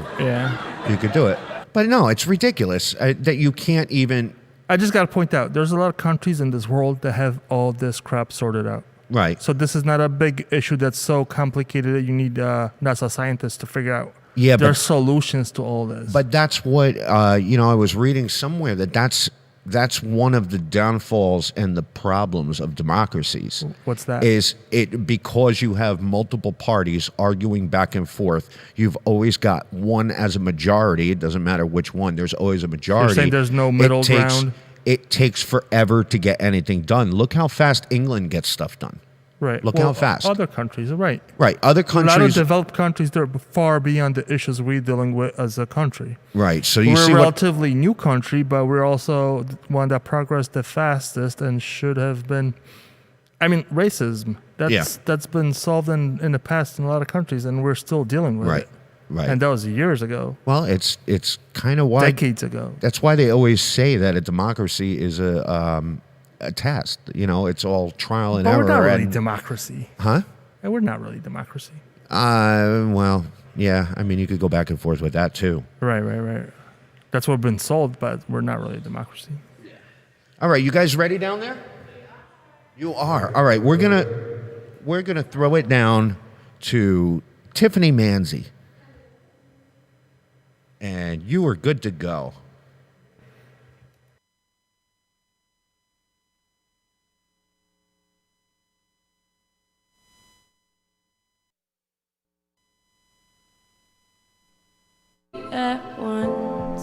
you could do it. But no, it's ridiculous that you can't even. I just got to point out, there's a lot of countries in this world that have all this crap sorted out. Right. So this is not a big issue that's so complicated that you need NASA scientists to figure out. Yeah, there are solutions to all this. But that's what I was reading somewhere that's one of the downfalls and the problems of democracies. What's that? Is it because you have multiple parties arguing back and forth, you've always got one as a majority. It doesn't matter which one. There's always a majority. You're saying there's no middle ground? It takes forever to get anything done. Look how fast England gets stuff done. Right. Look how fast. Other countries, right. Right. Other countries. A lot of developed countries, they're far beyond the issues we're dealing with as a country. Right. So we're a relatively new country, but we're also one that progressed the fastest and should have been. I mean, racism. That's been solved in the past in a lot of countries, and we're still dealing with it. Right. And that was years ago. Well, it's kind of why decades ago. That's why they always say that a democracy is a test. It's all trial and error. We're not really democracy. Huh? And we're not really democracy. Well, yeah. I mean, you could go back and forth with that too. Right. That's what's been sold, but we're not really a democracy. All right, you guys ready down there? You are. All right, we're gonna throw it down to Tiffany Manzi, and you are good to go. At once.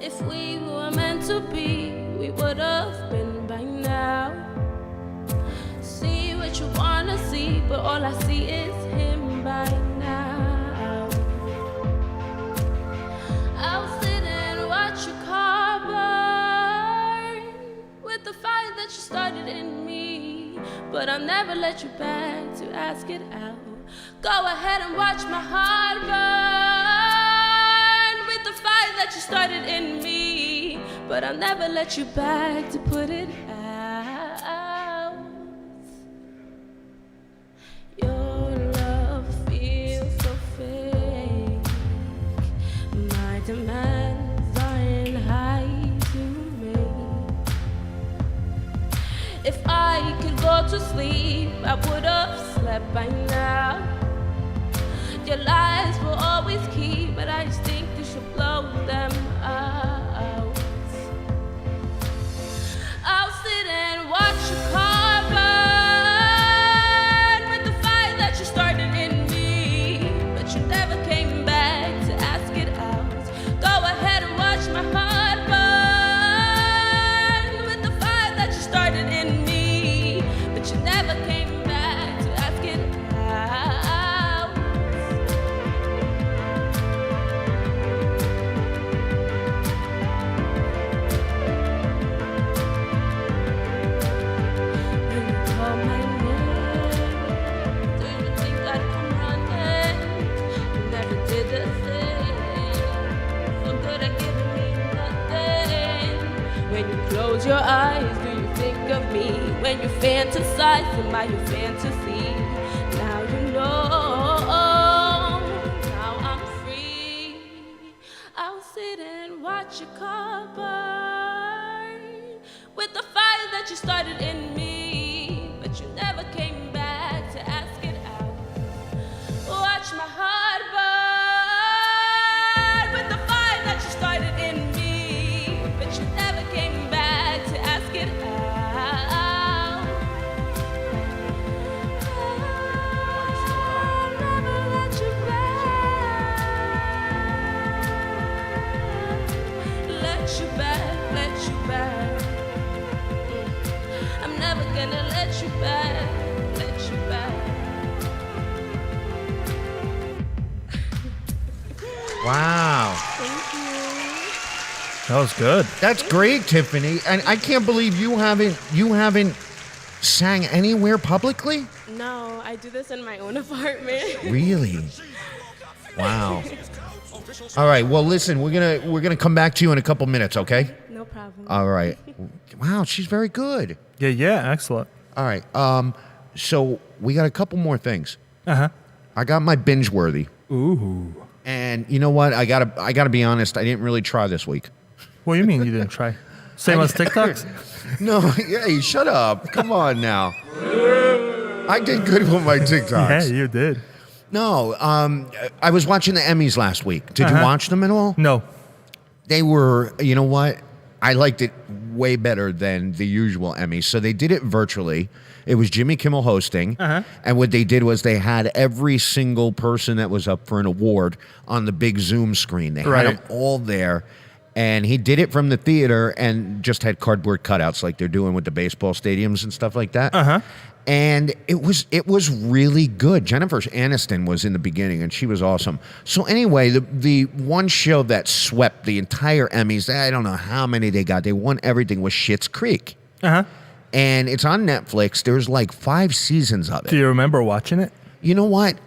If we were meant to be, we would have been by now. See what you wanna see, but all I see is him by now. I'll sit and watch you car burn with the fire that you started in me, but I'll never let you back to ask it out. Go ahead and watch my heart burn with the fire that you started in me, but I'll never let you back to put it out. Your love feels so fake. My demands aren't high to make. If I could go to sleep, I would have slept by now. Your lies will always keep, but I just think you should blow them out. I'll sit and watch your car burn with the fire that you started in me, but you never came back to ask it out. Go ahead and watch my heart burn with the fire that you started in me, but you never came back to ask it out. Close your eyes, do you think of me when you fantasize about your fantasy? Now you know, now I'm free. I'll sit and watch your car burn with the fire that you started in me, but you never came back to ask it out. Watch my heart burn with the fire that you started in me, but you never came back to ask it out. I'll never let you back, let you back. I'm never gonna let you back, let you back. Wow. Thank you. That was good. That's great, Tiffany. And I can't believe you haven't sang anywhere publicly? No, I do this in my own apartment. Really? Wow. All right. Well, listen, we're gonna come back to you in a couple minutes, okay? No problem. All right. Wow, she's very good. Yeah, excellent. All right. So we got a couple more things. Uh-huh. I got my binge worthy. Ooh. And you know what? I gotta be honest, I didn't really try this week. What do you mean you didn't try? Same as TikToks? No, hey, shut up. Come on now. I did good with my TikToks. Yeah, you did. No, I was watching the Emmys last week. Did you watch them at all? No. They were, you know what? I liked it way better than the usual Emmys. So they did it virtually. It was Jimmy Kimmel hosting. And what they did was they had every single person that was up for an award on the big Zoom screen. They had them all there. And he did it from the theater and just had cardboard cutouts like they're doing with the baseball stadiums and stuff like that. And it was really good. Jennifer Aniston was in the beginning, and she was awesome. So anyway, the one show that swept the entire Emmys, I don't know how many they got. They won everything, was Schitt's Creek. And it's on Netflix. There's like 5 seasons of it. Do you remember watching it? You know what?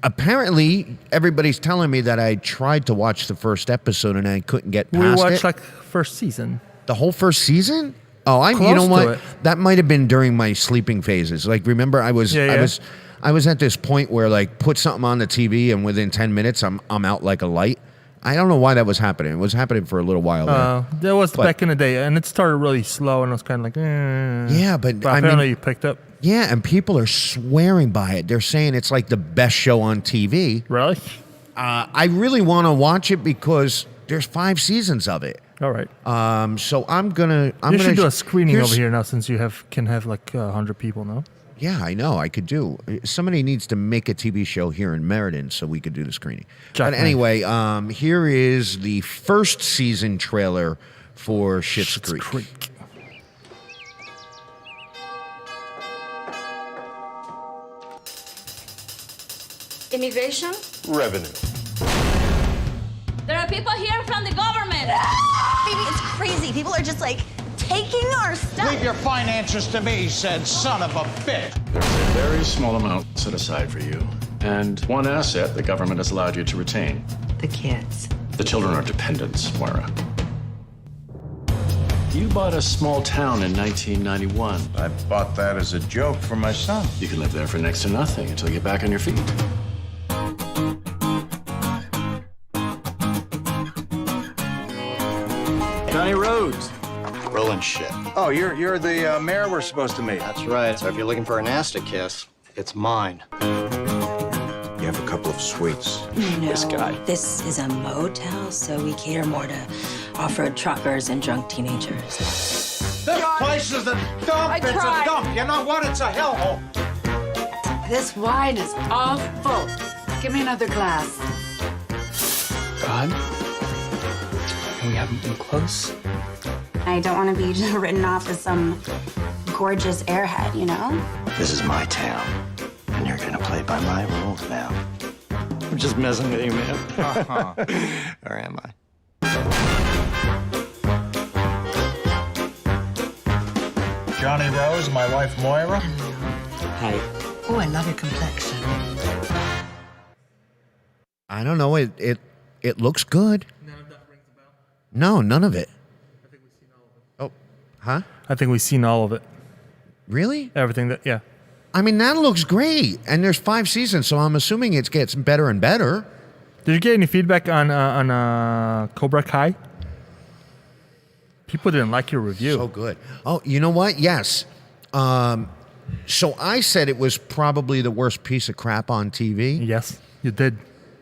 Apparently, everybody's telling me that I tried to watch the first episode and I couldn't get past it. We watched like first season. The whole first season? Oh, you know what? That might have been during my sleeping phases. Like, remember, I was at this point where like put something on the TV and within 10 minutes I'm out like a light. I don't know why that was happening. It was happening for a little while there. That was back in the day, and it started really slow, and it was kind of like, yeah, but apparently you picked up. Yeah, and people are swearing by it. They're saying it's like the best show on TV. Really? I really want to watch it because there's 5 seasons of it. All right. So I'm gonna. You should do a screening over here now, since you can have like 100 people now. Yeah, I know. I could do. Somebody needs to make a TV show here in Meriden so we could do the screening. But anyway, here is the first season trailer for Schitt's Creek. Immigration? Revenue. There are people here from the government. Baby, it's crazy. People are just like taking our stuff. Leave your finances to me, said son of a bitch. There's a very small amount set aside for you, and one asset the government has allowed you to retain. The kids. The children are dependents, Moira. You bought a small town in 1991. I bought that as a joke for my son. You can live there for next to nothing until you get back on your feet. Johnny Rhodes. Rolling shit. Oh, you're the mayor we're supposed to meet. That's right. So if you're looking for an ass to kiss, it's mine. You have a couple of sweets. No, This guy. This is a motel, so we cater more to off-road truckers and drunk teenagers. This place is a dump. It's a dump. You know what? It's a hellhole. This wine is awful. Give me another glass. God? We haven't been close. I don't want to be written off as some gorgeous airhead, you know? This is my town, and you're gonna play by my rules now. I'm just messing with you, man. Or am I? Johnny Rose, my wife Moira. Hi. Oh, I love your complexion. I don't know. It looks good. None of that rings a bell? No, none of it. I think we've seen all of it. Oh, huh? I think we've seen all of it. Really? Everything that, yeah. I mean, that looks great. And there's 5 seasons, so I'm assuming it gets better and better. Did you get any feedback on Cobra Kai? People didn't like your review. So good. Oh, you know what? Yes. So I said it was probably the worst piece of crap on TV. Yes, you did.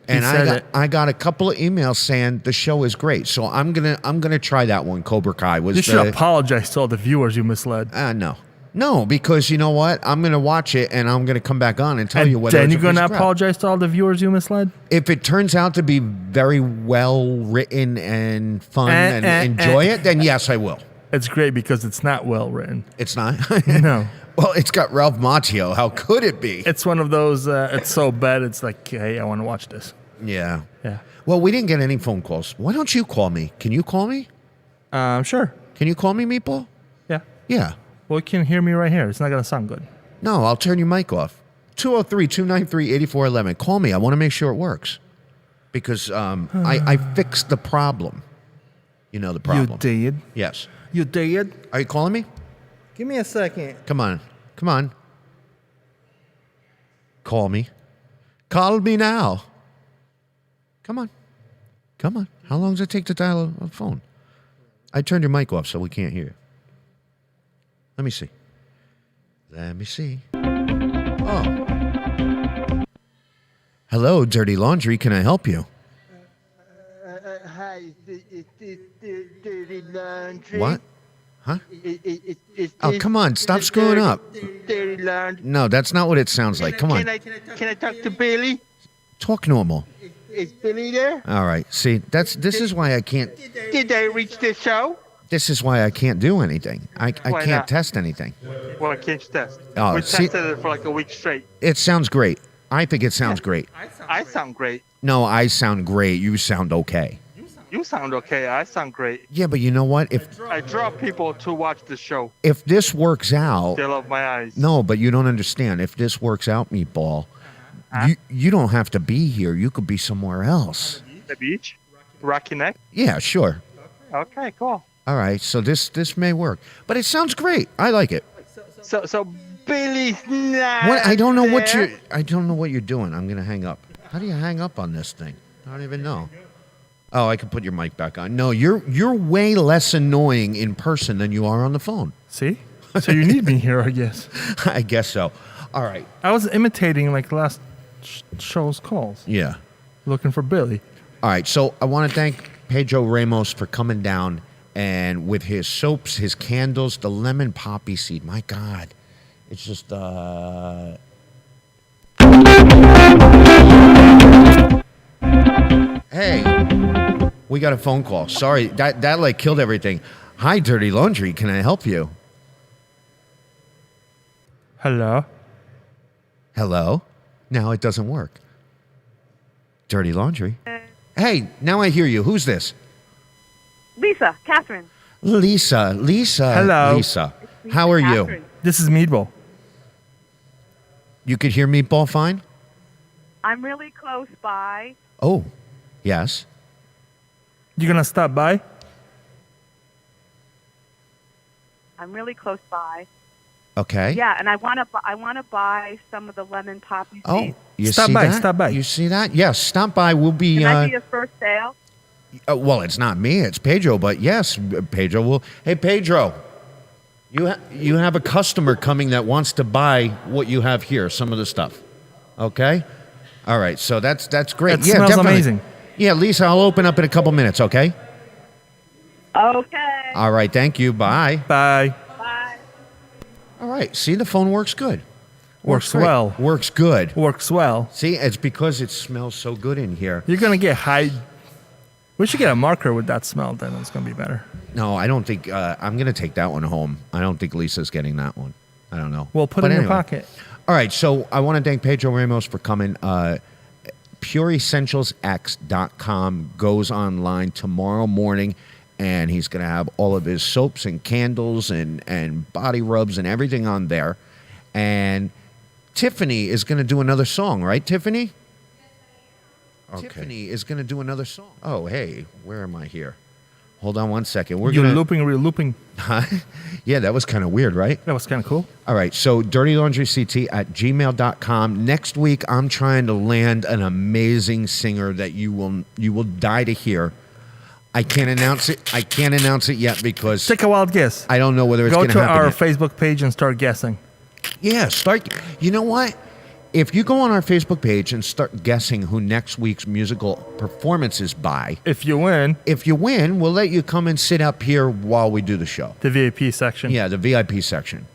And I got a couple of emails saying the show is great. So I'm gonna try that one. Cobra Kai was. You should apologize to all the viewers you misled. No, because you know what? I'm gonna watch it and I'm gonna come back on and tell you whether. Then it's you're gonna apologize to all the viewers you misled. If it turns out to be very well written and fun and enjoy it, then yes, I will. It's great because it's not well written. It's not. No. Well, it's got Ralph Macchio. How could it be? It's one of those. It's so bad. It's like, hey, I want to watch this. Yeah. Yeah. Well, we didn't get any phone calls. Why don't you call me? Can you call me? Sure. Can you call me, Meatball? Yeah. Yeah. Well, you can hear me right here. It's not gonna sound good. No, I'll turn your mic off. 203-293-8411. Call me. I want to make sure it works. because I fixed the problem. You know the problem. You did? Yes. You did? Are you calling me? Give me a second. Come on. Come on. Call me. Call me now. Come on. Come on. How long does it take to dial a phone? I turned your mic off so we can't hear you. Let me see. Let me see. Oh. Hello, Dirty Laundry. Can I help you? Hi, it's Dirty Laundry. What? Huh? It's Oh, come on. Stop screwing up. Dirty Laundry. No, that's not what it sounds like. Come on. Can I talk to Billy? Talk normal. Is Billy there? All right. See, this is why I can't. Did they reach the show? This is why I can't do anything. I Why can't not? test anything. Well, can't you test? Oh, we see- tested it for like a week straight. It sounds great. I think it sounds great. I sound great. No, I sound great. You sound okay. You sound okay. I sound great. Yeah, but you know what? If I draw people to watch the show. this works out, They love my eyes. no, but you don't understand. If this works out, Meatball, you don't have to be here. You could be somewhere else. The beach? Rocky Neck? Yeah, sure. Okay, cool. All right, so this may work, but it sounds great. I like it. So Billy's not What? I don't know what there. you're doing. I'm gonna hang up. How do you hang up on this thing? I don't even know. Oh, I can put your mic back on. No, you're way less annoying in person than you are on the phone. See? So you need me here, I guess. I guess so. All right. I was imitating like last show's calls. Yeah. Looking for Billy. All right. So I want to thank Pedro Ramos for coming down and with his soaps, his candles, the lemon poppy seed. My God, it's just. Hey, we got a phone call. Sorry, that like killed everything. Hi, Dirty Laundry. Can I help you? Hello? Hello? Now it doesn't work. Dirty Laundry. Hey, now I hear you. Who's this? Lisa, Catherine. Lisa. Hello. Lisa. How are you? Catherine. This is Meatball. You could hear Meatball fine? I'm really close by. Oh, yes. You gonna stop by? I'm really close by. Okay. Yeah, and I want to buy some of the lemon poppy seeds. Oh, you Stop see by, that? stop by. You see that? Yes, stop by. We'll be. Can I be a first sale? Well, it's not me. It's Pedro. But yes, Pedro will. Hey, Pedro. You have a customer coming that wants to buy what you have here. Some of the stuff. Okay. All right. So that's great. That yeah, smells definitely. amazing. Yeah, Lisa. I'll open up in a couple minutes. Okay. Okay. All right. Thank you. Bye. Bye. Bye. All right. See, the phone works good. Works great. well. Works good. Works well. See, it's because it smells so good in here. You're gonna get high. We should get a marker with that smell, then it's gonna be better. No, I don't think I'm going to take that one home. I don't think Lisa's getting that one. I don't know. Well, put But it in anyway. your pocket. All right, so I want to thank Pedro Ramos for coming. PureEssentialsX.com goes online tomorrow morning, and he's going to have all of his soaps and candles and body rubs and everything on there. And Tiffany is going to do another song, right, Tiffany? Okay. Tiffany is going to do another song. Oh, hey, where am I here? Hold on one second. You're looping. Yeah, that was kind of weird, right? That was kind of cool. All right, so dirtylaundryct@gmail.com. Next week, I'm trying to land an amazing singer that you will die to hear. I can't announce it. I can't announce it yet because Take a wild guess. I don't know whether it's Go going to to happen our yet. Facebook page and start guessing. Yeah, start. You know what? If you go on our Facebook page and start guessing who next week's musical performance is by, If you win, we'll let you come and sit up here while we do the show. the VIP section. Yeah, the VIP section,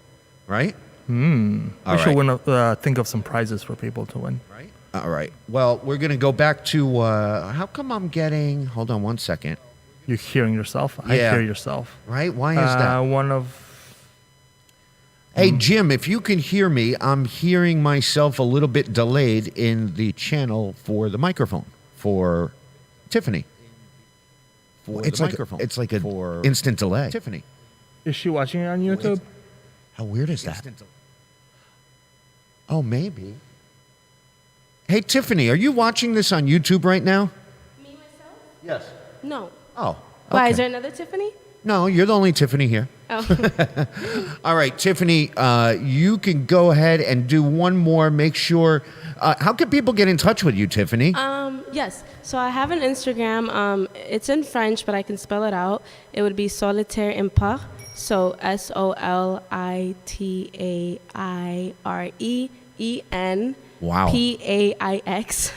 right? We All should right. think of some prizes for people to win. Right. All right. Well, we're going to go back to how come I'm getting. Hold on one second. You're hearing yourself. I Yeah. hear yourself. Right? Why is that? One of. Hey, Jim, if you can hear me, I'm hearing myself a little bit delayed in the channel for the microphone for Tiffany. It's like an instant delay. Tiffany. Is she watching it on YouTube? How weird is that? Oh, maybe. Hey, Tiffany, are you watching this on YouTube right now? Yes. No. Oh. Why, okay. is there another Tiffany? No, you're the only Tiffany here. Oh. All right, Tiffany, you can go ahead and do one more. Make sure. How can people get in touch with you, Tiffany? Yes. So I have an Instagram. It's in French, but I can spell it out. It would be Solitaire Impair. So SOLITAIREEN. Wow. PAIX.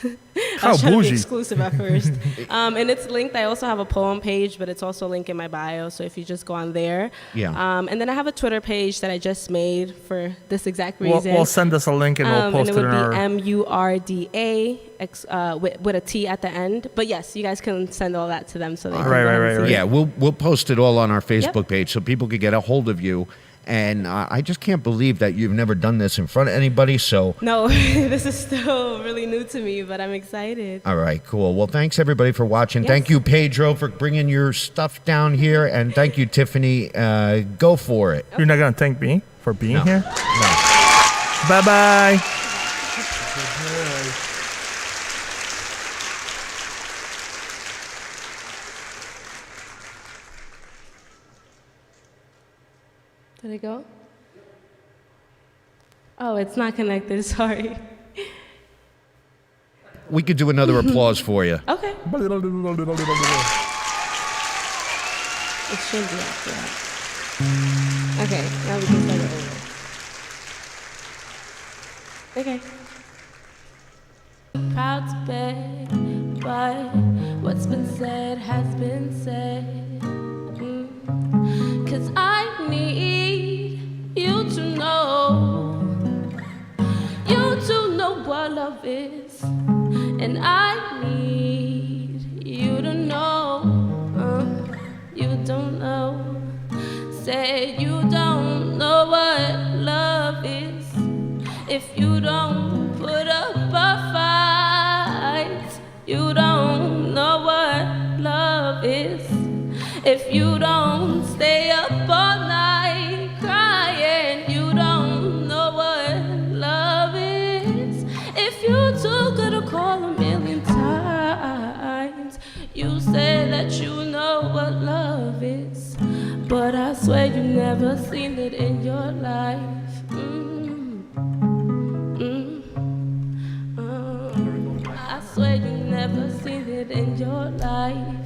How I was trying to be bougie. exclusive at first. And it's linked. I also have a poem page, but it's also linked in my bio. So if you just go on there. Yeah. And then I have a Twitter page that I just made for this exact reason. We'll send us a link and we'll post and it it in would our. be MURDA with a T at the end. But yes, you guys can send all that to them so they can Right, go right, and right, see right. it. Yeah, we'll post it all on our Facebook Yep. page so people can get a hold of you. And I just can't believe that you've never done this in front of anybody. So, No, this is still really new to me, but I'm excited. all right, cool. Well, thanks everybody for watching. Yes. Thank you, Pedro, for bringing your stuff down here, and thank you, Tiffany. Go for it. You're not gonna thank me for being No. here. No. Bye bye. Did it go? Oh, it's not connected. Sorry. We could do another applause for you. Okay. It should be after that. Okay, now we can start it over. Okay. Proud to beg, but what's been said has been said. 'Cause I need you to know what love is, and I need you to know you don't know. Say you don't know what love is if you don't put up a fight. You don't know what love is if you don't stay up all night crying. You don't know what love is if you too good to call a million times. You say that you know what love is, but I swear you never seen it in your life. I swear you never seen it in your life.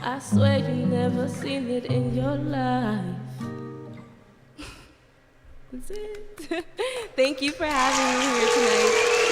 I swear you never seen it in your life. That's it. Thank you for having me here tonight.